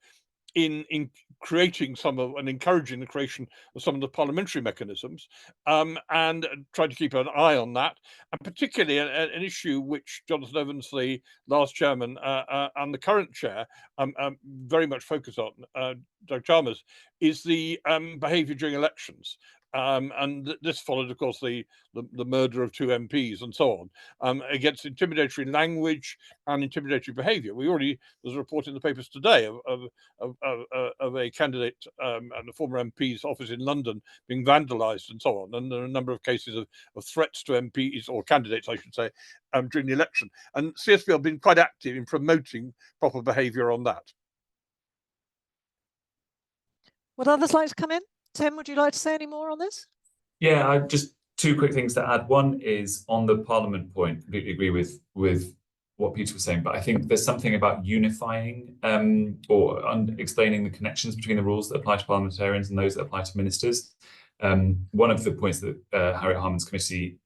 in creating and encouraging the creation of some of the parliamentary mechanisms, and trying to keep an eye on that, and particularly an issue which Jonathan Evans, the last chairman, and the current chair very much focus on, Doug Chalmers, is the behaviour during elections. And this followed, of course, the murder of 2 MPs and so on, against intimidatory language and intimidatory behaviour. There's a report in the papers today of a candidate and a former MP's office in London being vandalised and so on. And there are a number of cases of threats to MPs, or candidates, I should say, during the election. And CSPL have been quite active in promoting proper behaviour on that. Would others like to come in? Tim, would you like to say any more on this? Yeah, I just 2 quick things to add. One is on the Parliament point, completely agree with what Peter was saying, but I think there's something about unifying or explaining the connections between the rules that apply to parliamentarians and those that apply to ministers. One of the points that Harriet Harman's committee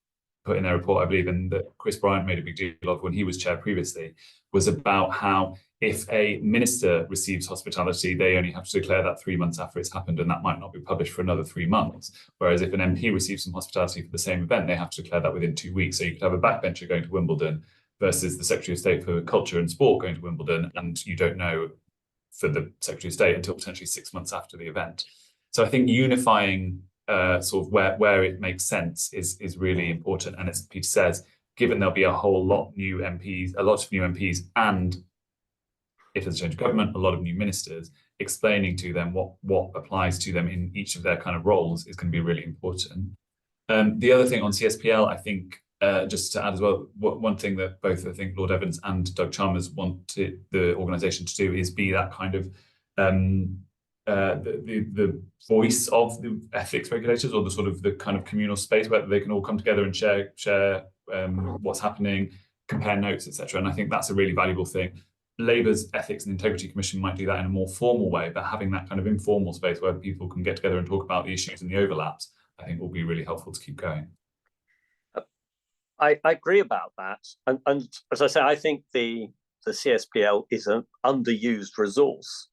put in their report, I believe, and that Chris Bryant made a big deal of when he was chair previously, was about how if a minister receives hospitality, they only have to declare that 3 months after it's happened, and that might not be published for another 3 months. Whereas if an MP receives some hospitality for the same event, they have to declare that within 2 weeks. So you could have a backbencher going to Wimbledon versus the Secretary of State for Culture and Sport going to Wimbledon, and you don't know for the Secretary of State until potentially 6 months after the event. So I think unifying sort of where it makes sense is really important. And as Peter says, given there'll be a lot of new MPs and if there's a change of government, a lot of new ministers, explaining to them what applies to them in each of their kind of roles is going to be really important. The other thing on CSPL, I think, just to add as well, one thing that both I think Lord Evans and Doug Chalmers want the organisation to do is be that kind of the voice of the ethics regulators, or the sort of the kind of communal space where they can all come together and share what's happening, compare notes, etc. And I think that's a really valuable thing. Labour's Ethics and Integrity Commission might do that in a more formal way, but having that kind of informal space where people can get together and talk about the issues and the overlaps, I think will be really helpful to keep going. I agree about that. And as I say, I think the CSPL is an underused resource.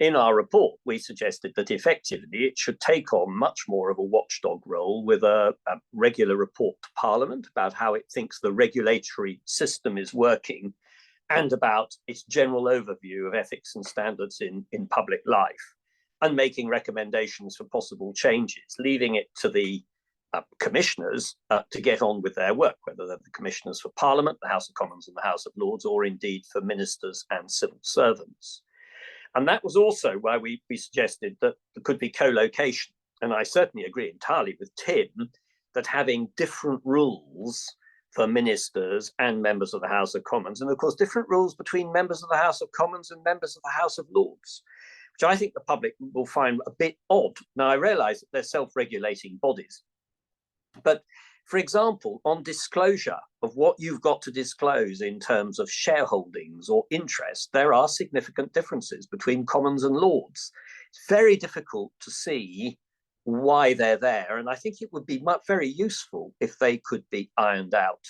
In our report, we suggested that effectively it should take on much more of a watchdog role, with a regular report to Parliament about how it thinks the regulatory system is working, and about its general overview of ethics and standards in public life, and making recommendations for possible changes, leaving it to the commissioners to get on with their work, whether they're the commissioners for Parliament, the House of Commons and the House of Lords, or indeed for ministers and civil servants. And that was also why we suggested that there could be co-location. And I certainly agree entirely with Tim that having different rules for ministers and members of the House of Commons, and of course different rules between members of the House of Commons and members of the House of Lords, which I think the public will find a bit odd. Now, I realise that they're self-regulating bodies, but for example, on disclosure of what you've got to disclose in terms of shareholdings or interest, there are significant differences between Commons and Lords. It's very difficult to see why they're there, and I think it would be very useful if they could be ironed out.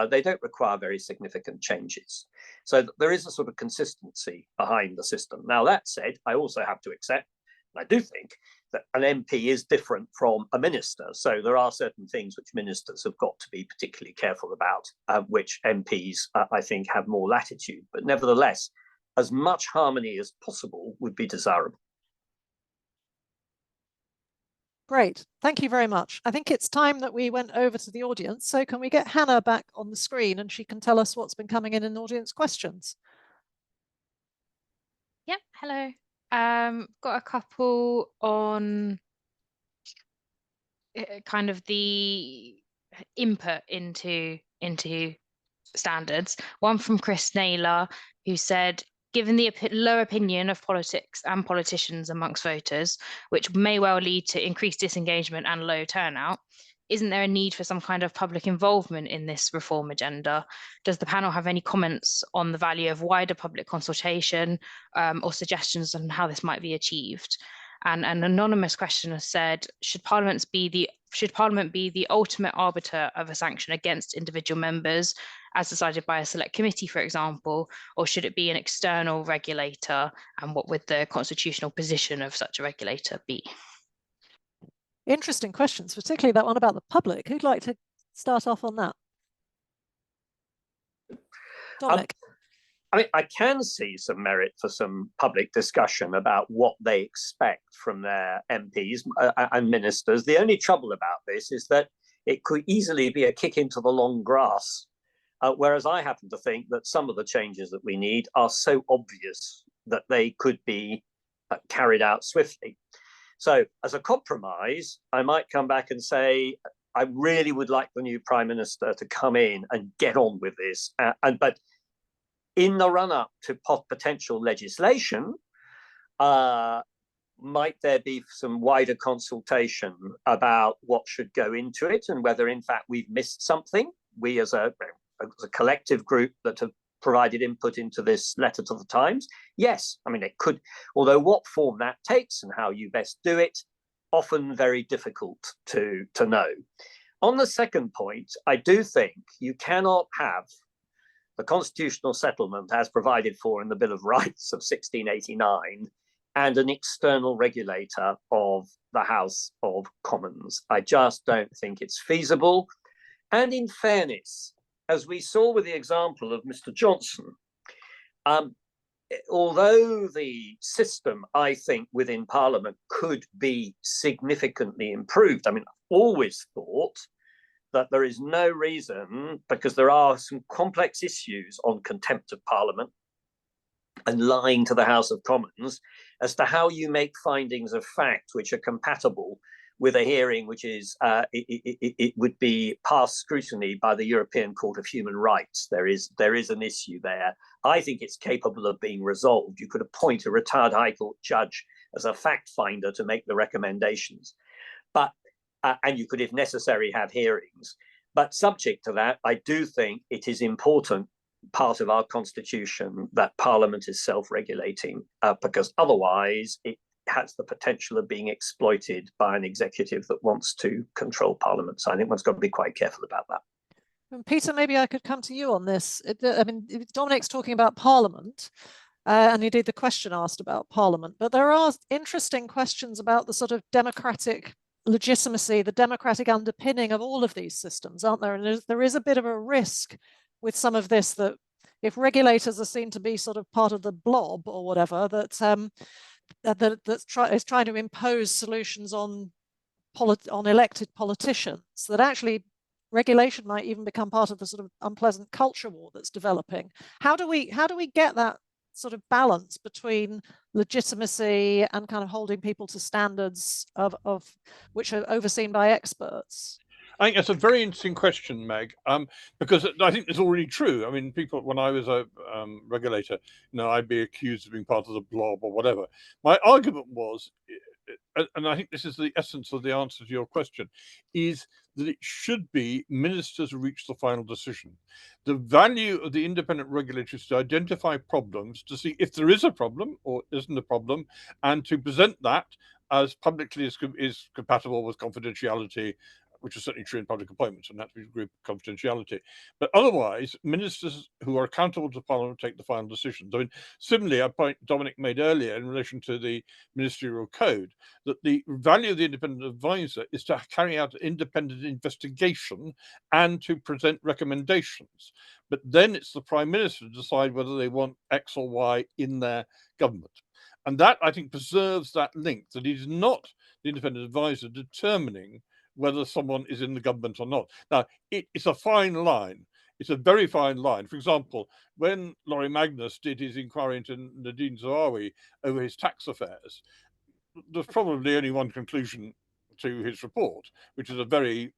They don't require very significant changes. So there is a sort of consistency behind the system. Now, that said, I also have to accept, and I do think, that an MP is different from a minister. So there are certain things which ministers have got to be particularly careful about, which MPs, I think, have more latitude. But nevertheless, as much harmony as possible would be desirable. Great, thank you very much. I think it's time that we went over to the audience. So can we get Hannah back on the screen and she can tell us what's been coming in audience questions? Yep, hello. Got a couple on kind of the input into standards. One from Chris Naylor, who said, given the low opinion of politics and politicians amongst voters, which may well lead to increased disengagement and low turnout, isn't there a need for some kind of public involvement in this reform agenda? Does the panel have any comments on the value of wider public consultation or suggestions on how this might be achieved? And an anonymous questioner said, should Parliament be the ultimate arbiter of a sanction against individual members, as decided by a select committee, for example, or should it be an external regulator? And what would the constitutional position of such a regulator be? Interesting questions, particularly that one about the public. Who'd like to start off on that? Dominic. I mean, I can see some merit for some public discussion about what they expect from their MPs and ministers. The only trouble about this is that it could easily be a kick into the long grass, whereas I happen to think that some of the changes that we need are so obvious that they could be carried out swiftly. So as a compromise, I might come back and say, I really would like the new Prime Minister to come in and get on with this. But in the run-up to potential legislation, might there be some wider consultation about what should go into it and whether, in fact, we've missed something? We as a collective group that have provided input into this letter to the Times? Yes, I mean, it could, although what form that takes and how you best do it, often very difficult to know. On the second point, I do think you cannot have the constitutional settlement as provided for in the Bill of Rights of 1689 and an external regulator of the House of Commons. I just don't think it's feasible. And in fairness, as we saw with the example of Mr. Johnson, although the system, I think, within Parliament could be significantly improved, I mean, I've always thought that there is no reason, because there are some complex issues on contempt of Parliament, and lying to the House of Commons as to how you make findings of fact which are compatible with a hearing which is, it would be past scrutiny by the European Court of Human Rights. There is an issue there. I think it's capable of being resolved. You could appoint a retired High Court judge as a fact finder to make the recommendations. But, and you could, if necessary, have hearings. But subject to that, I do think it is important part of our constitution that Parliament is self-regulating, because otherwise it has the potential of being exploited by an executive that wants to control Parliament. So I think one's got to be quite careful about that. And Peter, maybe I could come to you on this. I mean, Dominic's talking about Parliament, and indeed the question asked about Parliament, but there are interesting questions about the sort of democratic legitimacy, the democratic underpinning of all of these systems, aren't there? And there is a bit of a risk with some of this, that if regulators are seen to be sort of part of the blob or whatever, that is trying to impose solutions on elected politicians, that actually regulation might even become part of the sort of unpleasant culture war that's developing. How do we get that sort of balance between legitimacy and kind of holding people to standards of which are overseen by experts? I think that's a very interesting question, Meg, because I think it's already true. I mean, people, when I was a regulator, I'd be accused of being part of the blob or whatever. My argument was, and I think this is the essence of the answer to your question, is that it should be ministers who reach the final decision. The value of the independent regulator is to identify problems, to see if there is a problem or isn't a problem, and to present that as publicly as is compatible with confidentiality, which is certainly true in public appointments, and that to be group confidentiality. But otherwise, ministers who are accountable to Parliament take the final decisions. I mean, similarly, a point Dominic made earlier in relation to the ministerial code, that the value of the independent advisor is to carry out independent investigation and to present recommendations. But then it's the Prime Minister to decide whether they want X or Y in their government. And that, I think, preserves that link, that it is not the independent advisor determining whether someone is in the government or not. Now, it's a fine line. It's a very fine line. For example, when Laurie Magnus did his inquiry into Nadine Zahawi over his tax affairs, there's probably only one conclusion to his report, which is a very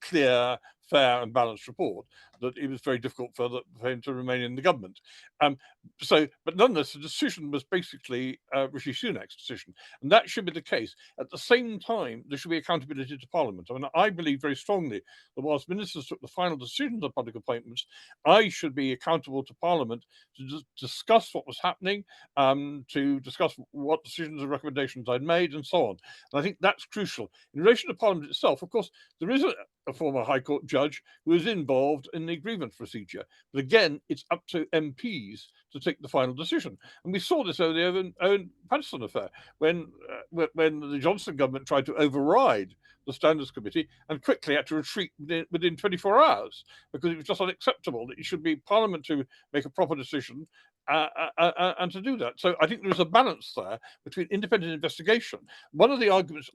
clear, fair and balanced report, that it was very difficult for him to remain in the government. But nonetheless, the decision was basically Rishi Sunak's decision, and that should be the case. At the same time, there should be accountability to Parliament. I mean, I believe very strongly that whilst ministers took the final decisions on public appointments, I should be accountable to Parliament to discuss what was happening, to discuss what decisions and recommendations I'd made, and so on. And I think that's crucial. In relation to Parliament itself, of course, there is a former High Court judge who is involved in the grievance procedure. But again, it's up to MPs to take the final decision. And we saw this over the Owen Paterson affair, when the Johnson government tried to override the Standards Committee and quickly had to retreat within 24 hours, because it was just unacceptable that it should be Parliament to make a proper decision and to do that. So I think there's a balance there between independent investigation. One of the arguments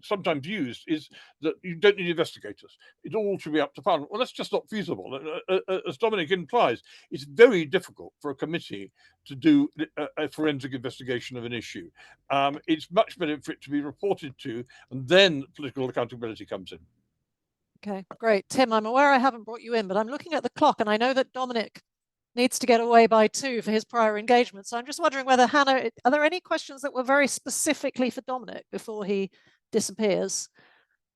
sometimes used is that you don't need investigators. It all should be up to Parliament. Well, that's just not feasible. As Dominic implies, it's very difficult for a committee to do a forensic investigation of an issue. It's much better for it to be reported to, and then political accountability comes in. Okay, great. Tim, I'm aware I haven't brought you in, but I'm looking at the clock, and I know that Dominic needs to get away by 2 for his prior engagement. So I'm just wondering whether, Hannah, are there any questions that were very specifically for Dominic before he disappears?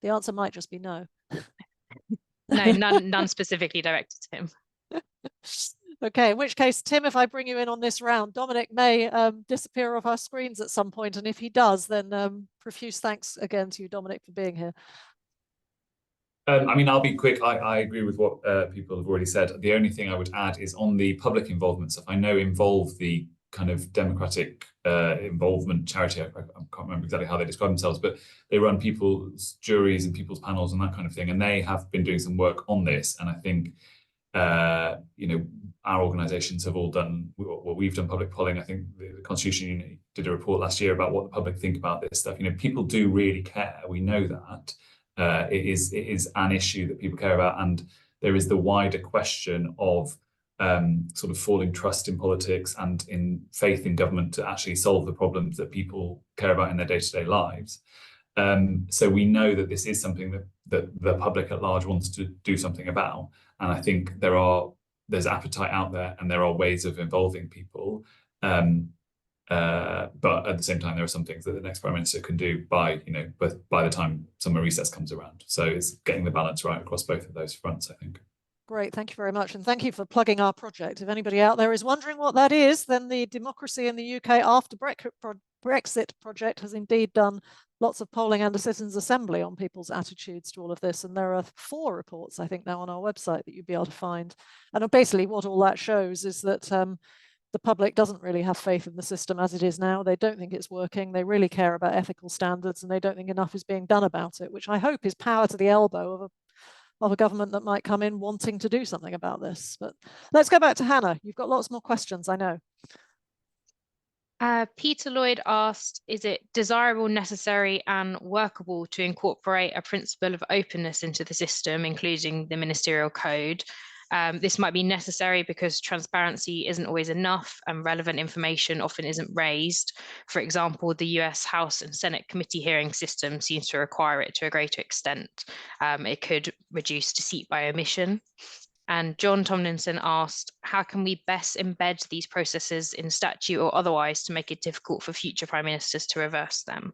The answer might just be no. No, none specifically directed to him. Okay, in which case, Tim, if I bring you in on this round, Dominic may disappear off our screens at some point, and if he does, then profuse thanks again to you, Dominic, for being here. I mean, I'll be quick. I agree with what people have already said. The only thing I would add is on the public involvement stuff. I know involve the kind of democratic involvement charity. I can't remember exactly how they describe themselves, but they run people's juries and people's panels and that kind of thing. And they have been doing some work on this. And I think, our organisations have all done, well, we've done public polling. I think the Constitution Unit did a report last year about what the public think about this stuff. People do really care. We know that. It is an issue that people care about, and there is the wider question of sort of falling trust in politics and in faith in government to actually solve the problems that people care about in their day-to-day lives. So we know that this is something that the public at large wants to do something about. And I think there's appetite out there and there are ways of involving people. But at the same time, there are some things that the next Prime Minister can do by the time summer recess comes around. So it's getting the balance right across both of those fronts, I think. Great, thank you very much. And thank you for plugging our project. If anybody out there is wondering what that is, then the Democracy in the UK After Brexit project has indeed done lots of polling and a citizens' assembly on people's attitudes to all of this. And there are 4 reports, I think, now on our website that you'd be able to find. And basically what all that shows is that the public doesn't really have faith in the system as it is now. They don't think it's working. They really care about ethical standards and they don't think enough is being done about it, which I hope is power to the elbow of a government that might come in wanting to do something about this. But let's go back to Hannah. You've got lots more questions, I know. Peter Lloyd asked, is it desirable, necessary and workable to incorporate a principle of openness into the system, including the ministerial code? This might be necessary because transparency isn't always enough and relevant information often isn't raised. For example, the US House and Senate committee hearing system seems to require it to a greater extent. It could reduce deceit by omission. And John Tomlinson asked, how can we best embed these processes in statute or otherwise to make it difficult for future prime ministers to reverse them?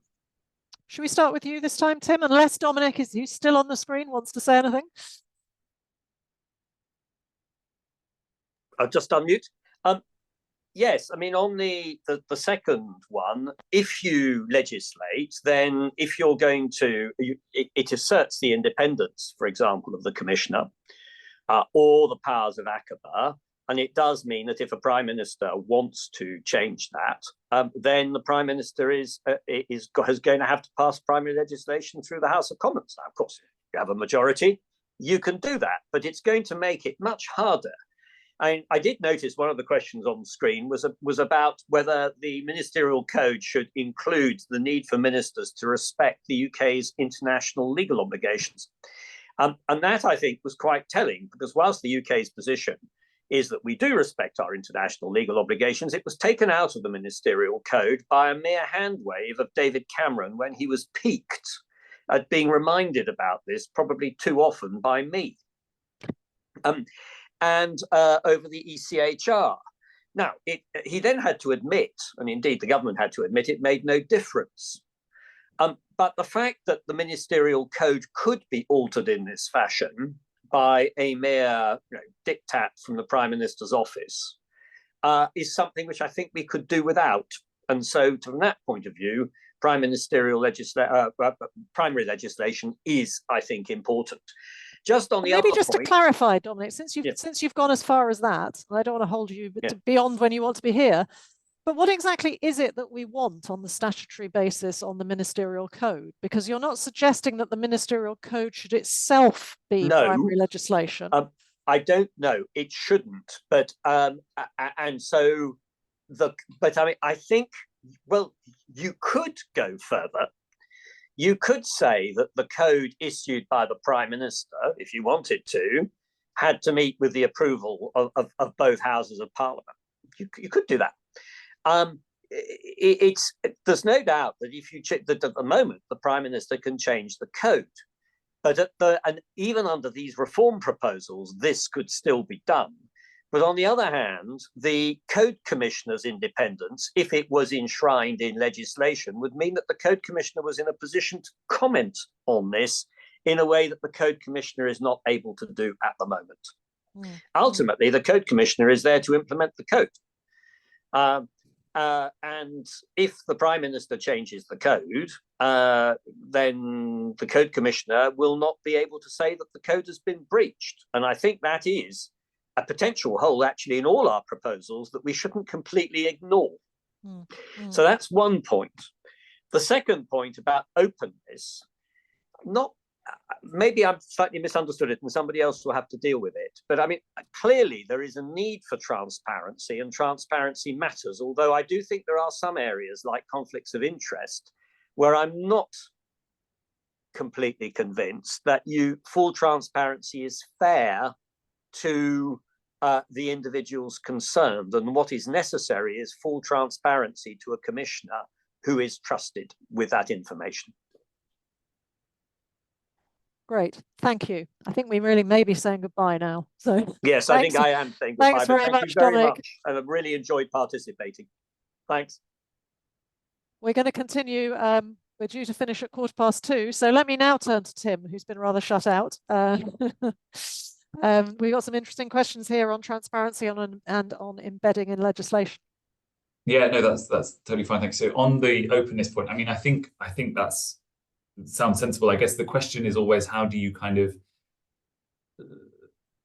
Should we start with you this time, Tim? Unless Dominic, is you still on the screen, wants to say anything? I'll just unmute. Yes, I mean, on the second one, if you legislate, then if you're going to, it asserts the independence, for example, of the commissioner or the powers of ACABA. And it does mean that if a prime minister wants to change that, then the prime minister is going to have to pass primary legislation through the House of Commons. Now, of course, if you have a majority, you can do that, but it's going to make it much harder. I did notice one of the questions on the screen was about whether the ministerial code should include the need for ministers to respect the UK's international legal obligations. And that, I think, was quite telling, because whilst the UK's position is that we do respect our international legal obligations, it was taken out of the ministerial code by a mere hand wave of David Cameron when he was piqued at being reminded about this, probably too often by me. And over the ECHR. Now, he then had to admit, and indeed the government had to admit, it made no difference. But the fact that the ministerial code could be altered in this fashion by a mere diktat from the Prime Minister's office is something which I think we could do without. And so from that point of view, primary legislation is, I think, important. Just on the maybe other just point, to clarify, Dominic, since you've gone as far as that, and I don't want to hold you beyond when you want to be here, but what exactly is it that we want on the statutory basis on the ministerial code? Because you're not suggesting that the ministerial code should itself be primary legislation. I don't know. It shouldn't. But I mean, I think, well, you could go further. You could say that the code issued by the Prime Minister, if you wanted to, had to meet with the approval of both houses of Parliament. You could do that. There's no doubt that if you check that at the moment, the Prime Minister can change the code. But and even under these reform proposals, this could still be done. But on the other hand, the Code Commissioner's independence, if it was enshrined in legislation, would mean that the Code Commissioner was in a position to comment on this in a way that the Code Commissioner is not able to do at the moment. Ultimately, the Code Commissioner is there to implement the code. And if the Prime Minister changes the code, then the Code Commissioner will not be able to say that the code has been breached. And I think that is a potential hole actually in all our proposals that we shouldn't completely ignore. So that's one point. The second point about openness, maybe I've slightly misunderstood it and somebody else will have to deal with it. But I mean, clearly there is a need for transparency and transparency matters, although I do think there are some areas like conflicts of interest where I'm not completely convinced that full transparency is fair to the individuals concerned. And what is necessary is full transparency to a commissioner who is trusted with that information. Great, thank you. I think we really may be saying goodbye now. So yes, I think I am saying Thanks goodbye. very Thank much, you very Dominic. much, and I've really enjoyed participating. Thanks. We're going to continue. We're due to finish at 2:15. So let me now turn to Tim, who's been rather shut out. We've got some interesting questions here on transparency and on embedding in legislation. Yeah, no, that's totally fine. Thanks. So on the openness point, I mean, I think that's sounds sensible. I guess the question is always, how do you kind of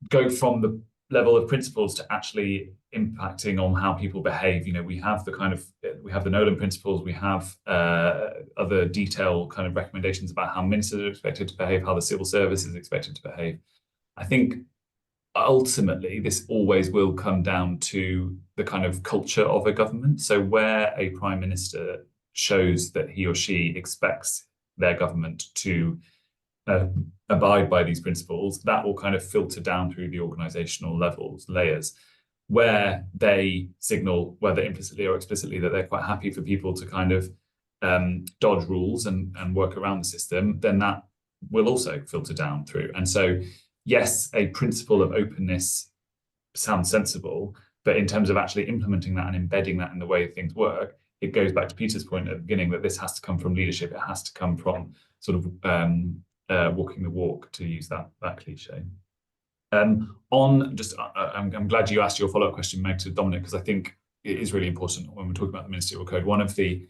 go from the level of principles to actually impacting on how people behave? You know, we have the Nolan principles, we have other detailed kind of recommendations about how ministers are expected to behave, how the civil service is expected to behave. I think ultimately this always will come down to the kind of culture of a government. So where a prime minister shows that he or she expects their government to abide by these principles, that will kind of filter down through the organizational layers, where they signal, whether implicitly or explicitly, that they're quite happy for people to kind of dodge rules and work around the system, then that will also filter down through. And so, yes, a principle of openness sounds sensible, but in terms of actually implementing that and embedding that in the way things work, it goes back to Peter's point at the beginning that this has to come from leadership. It has to come from sort of walking the walk, to use that cliche. I'm glad you asked your follow-up question, Meg, to Dominic, because I think it is really important when we're talking about the ministerial code. One of the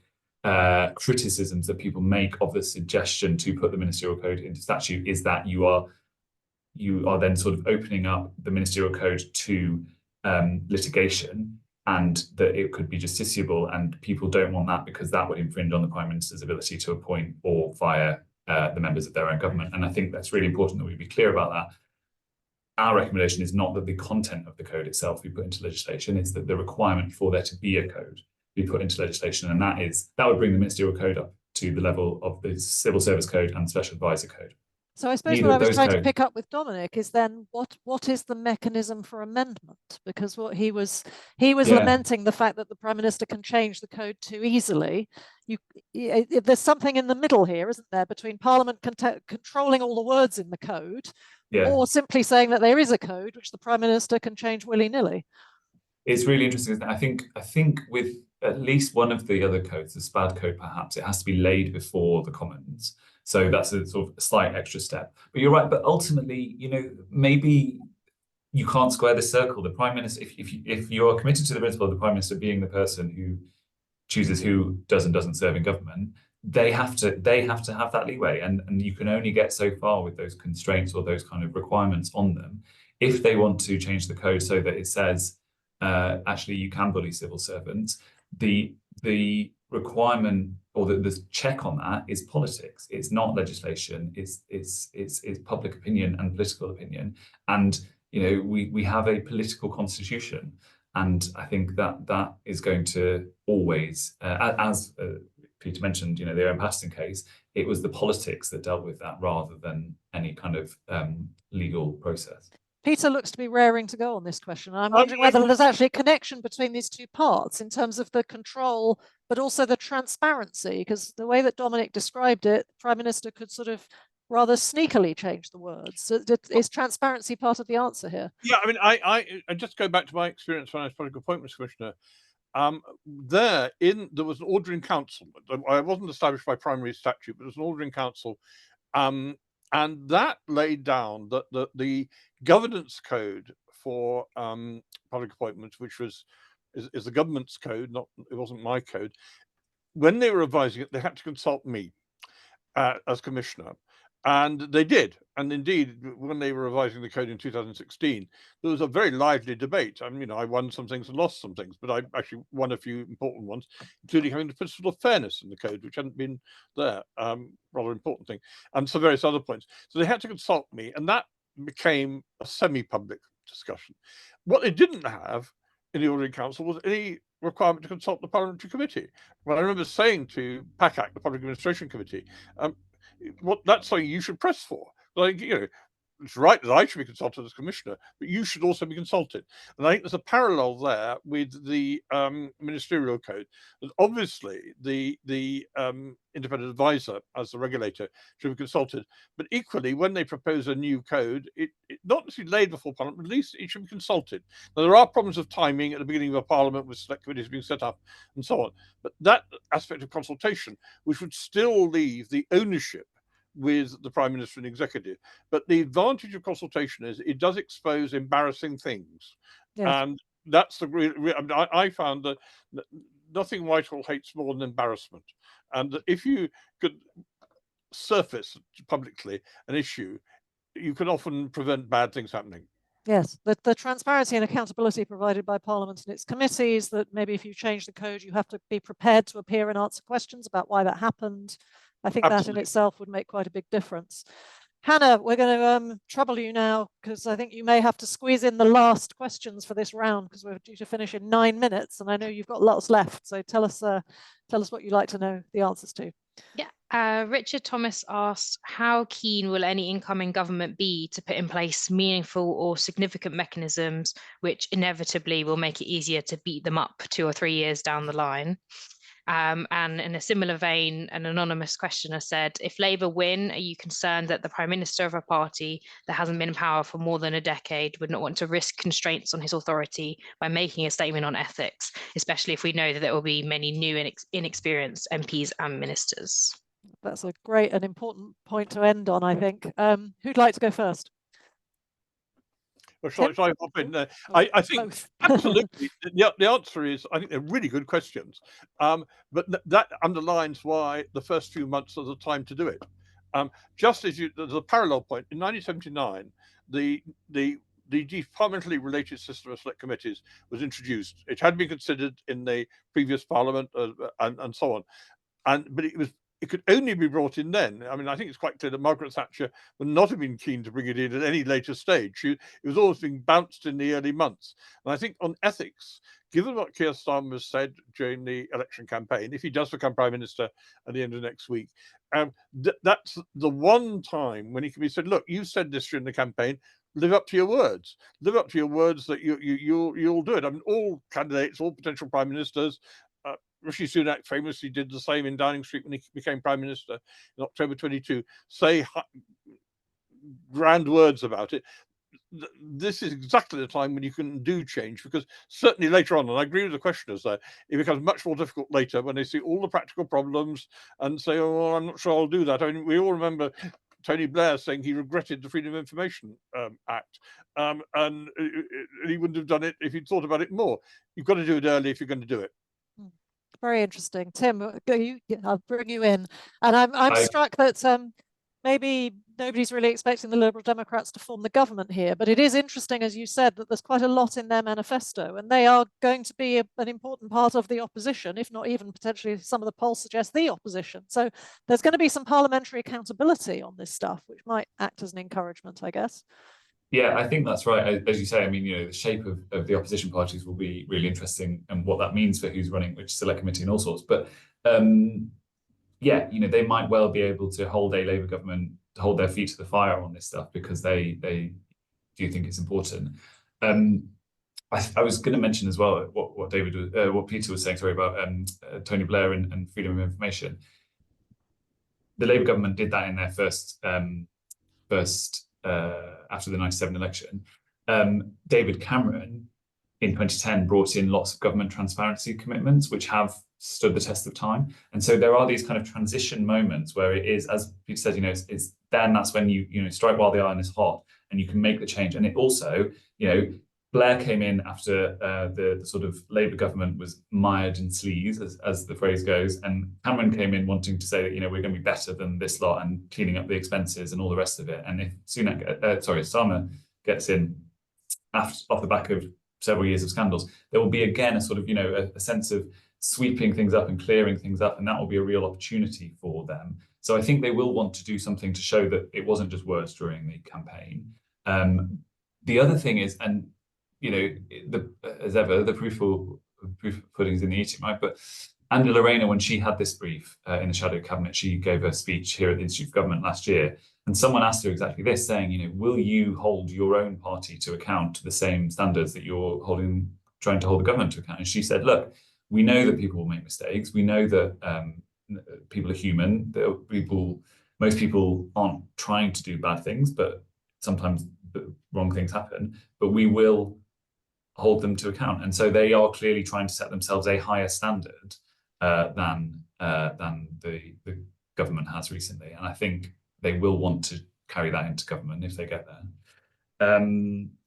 criticisms that people make of the suggestion to put the ministerial code into statute is that you are then sort of opening up the ministerial code to litigation, and that it could be justiciable, and people don't want that because that would infringe on the Prime Minister's ability to appoint or fire the members of their own government. And I think that's really important that we be clear about that. Our recommendation is not that the content of the code itself be put into legislation, it's that the requirement for there to be a code be put into legislation, and that would bring the ministerial code up to the level of the Civil Service Code and Special Advisor Code. So I suppose what I was trying to pick up with Dominic is then what is the mechanism for amendment? Because what he was lamenting the fact that the Prime Minister can change the code too easily. There's something in the middle here, isn't there, between Parliament controlling all the words in the code, or simply saying that there is a code which the Prime Minister can change willy-nilly. It's really interesting, isn't it? I think with at least one of the other codes, the SPAD code perhaps, it has to be laid before the Commons. So that's a sort of a slight extra step. But you're right, but ultimately, you know, maybe you can't square the circle. The Prime Minister, if you are committed to the principle of the Prime Minister being the person who chooses who does and doesn't serve in government, they have to have that leeway. And you can only get so far with those constraints or those kind of requirements on them. If they want to change the code so that it says, actually you can bully civil servants, the requirement or the check on that is politics. It's not legislation. It's public opinion and political opinion. And you know, we have a political constitution, and I think that is going to always, as Peter mentioned, you know, the Owen Paterson case, it was the politics that dealt with that rather than any kind of legal process. Peter looks to be raring to go on this question. And I'm wondering whether there's actually a connection between these two parts in terms of the control, but also the transparency, because the way that Dominic described it, the Prime Minister could sort of rather sneakily change the words. So is transparency part of the answer here? Yeah, I mean, I just go back to my experience when I was Political Appointments Commissioner. There was an order in council. I wasn't established by primary statute, but it was an order in council. And that laid down that the governance code for public appointments, which is the government's code, it wasn't my code. When they were revising it, they had to consult me as commissioner, and they did. And indeed, when they were revising the code in 2016, there was a very lively debate. I mean, you know, I won some things and lost some things, but I actually won a few important ones, including having the principle of fairness in the code, which hadn't been there, rather important thing, and some various other points. So they had to consult me, and that became a semi-public discussion. What they didn't have in the Order in Council was any requirement to consult the Parliamentary Committee. Well, I remember saying to PACAC, the Public Administration Committee, that's something you should press for. Like, you know, it's right that I should be consulted as commissioner, but you should also be consulted. And I think there's a parallel there with the ministerial code. And obviously, the independent advisor, as the regulator, should be consulted. But equally, when they propose a new code, it not necessarily laid before Parliament, but at least it should be consulted. Now, there are problems of timing at the beginning of a Parliament with select committees being set up and so on. But that aspect of consultation, which would still leave the ownership with the Prime Minister and Executive. But the advantage of consultation is it does expose embarrassing things. Yes. And that's the I found that nothing Whitehall hates more than embarrassment. And if you could surface publicly an issue, you can often prevent bad things happening. Yes, the transparency and accountability provided by Parliament and its committees, that maybe if you change the code, you have to be prepared to appear and answer questions about why that happened. I think Absolutely. that in itself would make quite a big difference. Hannah, we're going to trouble you now, because I think you may have to squeeze in the last questions for this round, because we're due to finish in 9 minutes, and I know you've got lots left. So tell us what you'd like to know the answers to. Yeah, Richard Thomas asked, how keen will any incoming government be to put in place meaningful or significant mechanisms which inevitably will make it easier to beat them up 2 or 3 years down the line? And in a similar vein, an anonymous questioner said, if Labour win, are you concerned that the Prime Minister of a party that hasn't been in power for more than a decade would not want to risk constraints on his authority by making a statement on ethics, especially if we know that there will be many new and inexperienced MPs and ministers? That's a great and important point to end on, I think. Who'd like to go first? Well, shall I hop in there? I think absolutely. The answer is, I think they're really good questions, but that underlines why the first few months are the time to do it. Just as there's a parallel point. In 1979, the departmentally related system of select committees was introduced. It had been considered in the previous Parliament and so on, but it could only be brought in then. I mean, I think it's quite clear that Margaret Thatcher would not have been keen to bring it in at any later stage. It was always being bounced in the early months. And I think on ethics, given what Keir Starmer said during the election campaign, if he does become Prime Minister at the end of next week, that's the one time when he can be said, look, you said this during the campaign, live up to your words. Live up to your words that you'll do it. I mean, all candidates, all potential Prime Ministers, Rishi Sunak famously did the same in Downing Street when he became Prime Minister in October 22, say grand words about it. This is exactly the time when you can do change, because certainly later on, and I agree with the questioners there, it becomes much more difficult later when they see all the practical problems and say, oh, well, I'm not sure I'll do that. I mean, we all remember Tony Blair saying he regretted the Freedom of Information Act, and he wouldn't have done it if he'd thought about it more. You've got to do it early if you're going to do it. Very interesting. Tim, I'll bring you in. And I'm struck that maybe nobody's really expecting the Liberal Democrats to form the government here, but it is interesting, as you said, that there's quite a lot in their manifesto, and they are going to be an important part of the opposition, if not even potentially some of the polls suggest the opposition. So there's going to be some parliamentary accountability on this stuff, which might act as an encouragement, I guess. Yeah, I think that's right. As you say, I mean, the shape of the opposition parties will be really interesting, and what that means for who's running which select committee and all sorts. But yeah, they might well be able to hold a Labour government, to hold their feet to the fire on this stuff, because they do think it's important. I was going to mention as well what Peter was saying, sorry, about Tony Blair and freedom of information. The Labour government did that in their first after the 97 election. David Cameron in 2010 brought in lots of government transparency commitments, which have stood the test of time. And so there are these kind of transition moments where it is, as Peter said, it's then that's when you strike while the iron is hot and you can make the change. And it also, Blair came in after the sort of Labour government was mired in sleaze, as the phrase goes, and Cameron came in wanting to say that we're going to be better than this lot and cleaning up the expenses and all the rest of it. And if Starmer gets in off the back of several years of scandals, there will be again a sort of a sense of sweeping things up and clearing things up, and that will be a real opportunity for them. So I think they will want to do something to show that it wasn't just words during the campaign. The other thing is, and as ever, the proof of pudding's in the eating, right? But Angela Rayner, when she had this brief in the shadow cabinet, she gave a speech here at the Institute of Government last year, And someone asked her exactly this, saying, you know, will you hold your own party to account to the same standards that you're trying to hold the government to account? And she said, look, we know that people will make mistakes. We know that people are human. Most people aren't trying to do bad things, but sometimes the wrong things happen. But we will hold them to account. And so they are clearly trying to set themselves a higher standard than the government has recently. And I think they will want to carry that into government if they get there.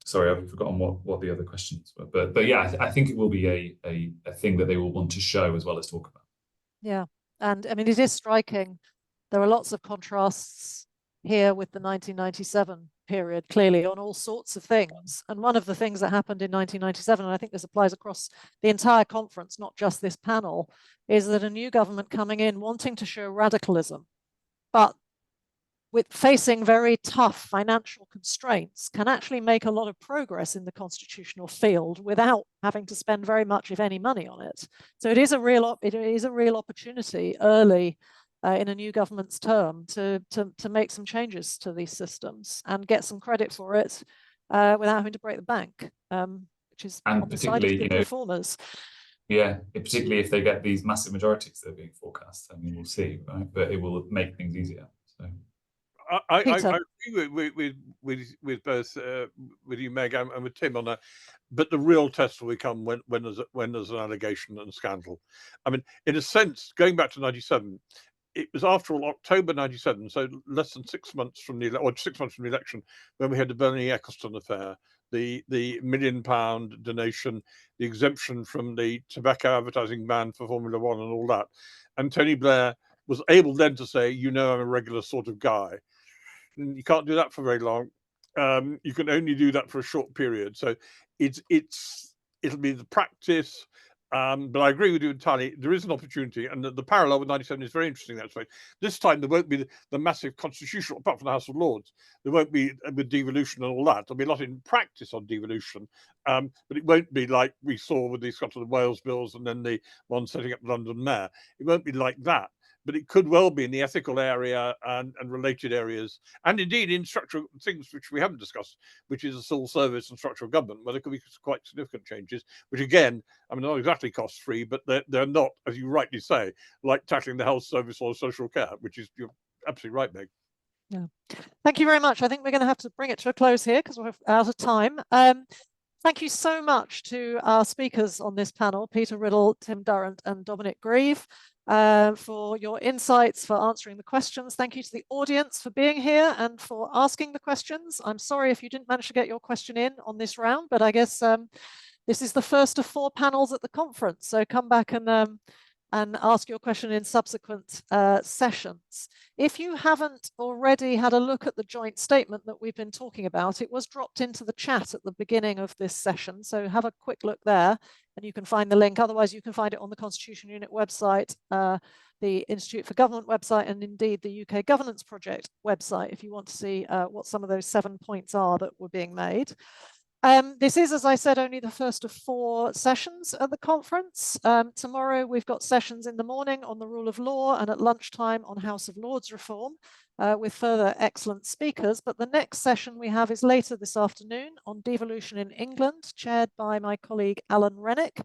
Sorry, I've forgotten what the other questions were, but yeah, I think it will be a thing that they will want to show as well as talk about. Yeah, and I mean, it is striking. There are lots of contrasts here with the 1997 period, clearly, on all sorts of things. And one of the things that happened in 1997, and I think this applies across the entire conference, not just this panel, is that a new government coming in wanting to show radicalism, but with facing very tough financial constraints, can actually make a lot of progress in the constitutional field without having to spend very much, if any, money on it. So it is a real opportunity early in a new government's term to make some changes to these systems and get some credit for it without having to break the bank, which is on the side of good reformers. Yeah, particularly if they get these massive majorities that are being forecast. I mean, we'll see, right? But it will make things easier. So. I agree with both with you, Meg, and with Tim on that. But the real test will come when there's an allegation and scandal. I mean, in a sense, going back to 97, it was after all October 97, so less than 6 months from the 6 months from the election, when we had the Bernie Ecclestone affair, the £1 million donation, the exemption from the tobacco advertising ban for Formula One, and all that. And Tony Blair was able then to say, you know, I'm a regular sort of guy. And you can't do that for very long. You can only do that for a short period. So it'll be the practice. But I agree with you entirely. There is an opportunity, and the parallel with 97 is very interesting. That's right. This time there won't be the massive constitutional, apart from the House of Lords. There won't be with devolution and all that. There'll be a lot in practice on devolution, but it won't be like we saw with the Scotland Wales bills and then the one setting up London Mayor. It won't be like that. But it could well be in the ethical area and related areas, and indeed in structural things which we haven't discussed, which is the civil service and structural government, where there could be quite significant changes, which again, I mean, not exactly cost-free, but they're not, as you rightly say, like tackling the health service or social care, which is, you're absolutely right, Meg. Yeah. Thank you very much. I think we're going to have to bring it to a close here because we're out of time. Thank you so much to our speakers on this panel, Peter Riddell, Tim Durrant and Dominic Grieve, for your insights, for answering the questions. Thank you to the audience for being here and for asking the questions. I'm sorry if you didn't manage to get your question in on this round, but I guess this is the first of 4 panels at the conference. So come back and ask your question in subsequent sessions. If you haven't already had a look at the joint statement that we've been talking about, it was dropped into the chat at the beginning of this session. So have a quick look there and you can find the link. Otherwise, you can find it on the Constitution Unit website, the Institute for Government website, and indeed the UK Governance Project website, if you want to see what some of those 7 points are that were being made. This is, as I said, only the first of 4 sessions at the conference. Tomorrow we've got sessions in the morning on the rule of law and at lunchtime on House of Lords reform with further excellent speakers. But the next session we have is later this afternoon on devolution in England, chaired by my colleague Alan Rennick.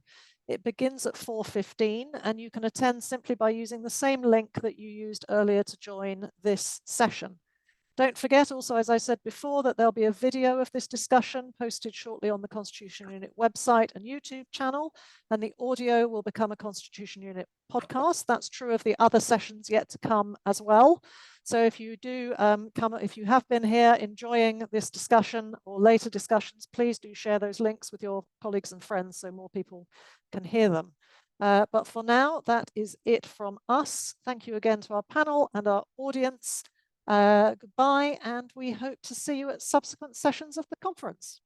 It begins at 4:15 and you can attend simply by using the same link that you used earlier to join this session. Don't forget also, as I said before, that there'll be a video of this discussion posted shortly on the Constitution Unit website and YouTube channel, and the audio will become a Constitution Unit podcast. That's true of the other sessions yet to come as well. So if you do if you have been here enjoying this discussion or later discussions, please do share those links with your colleagues and friends so more people can hear them. But for now, that is it from us. Thank you again to our panel and our audience. Goodbye, and we hope to see you at subsequent sessions of the conference.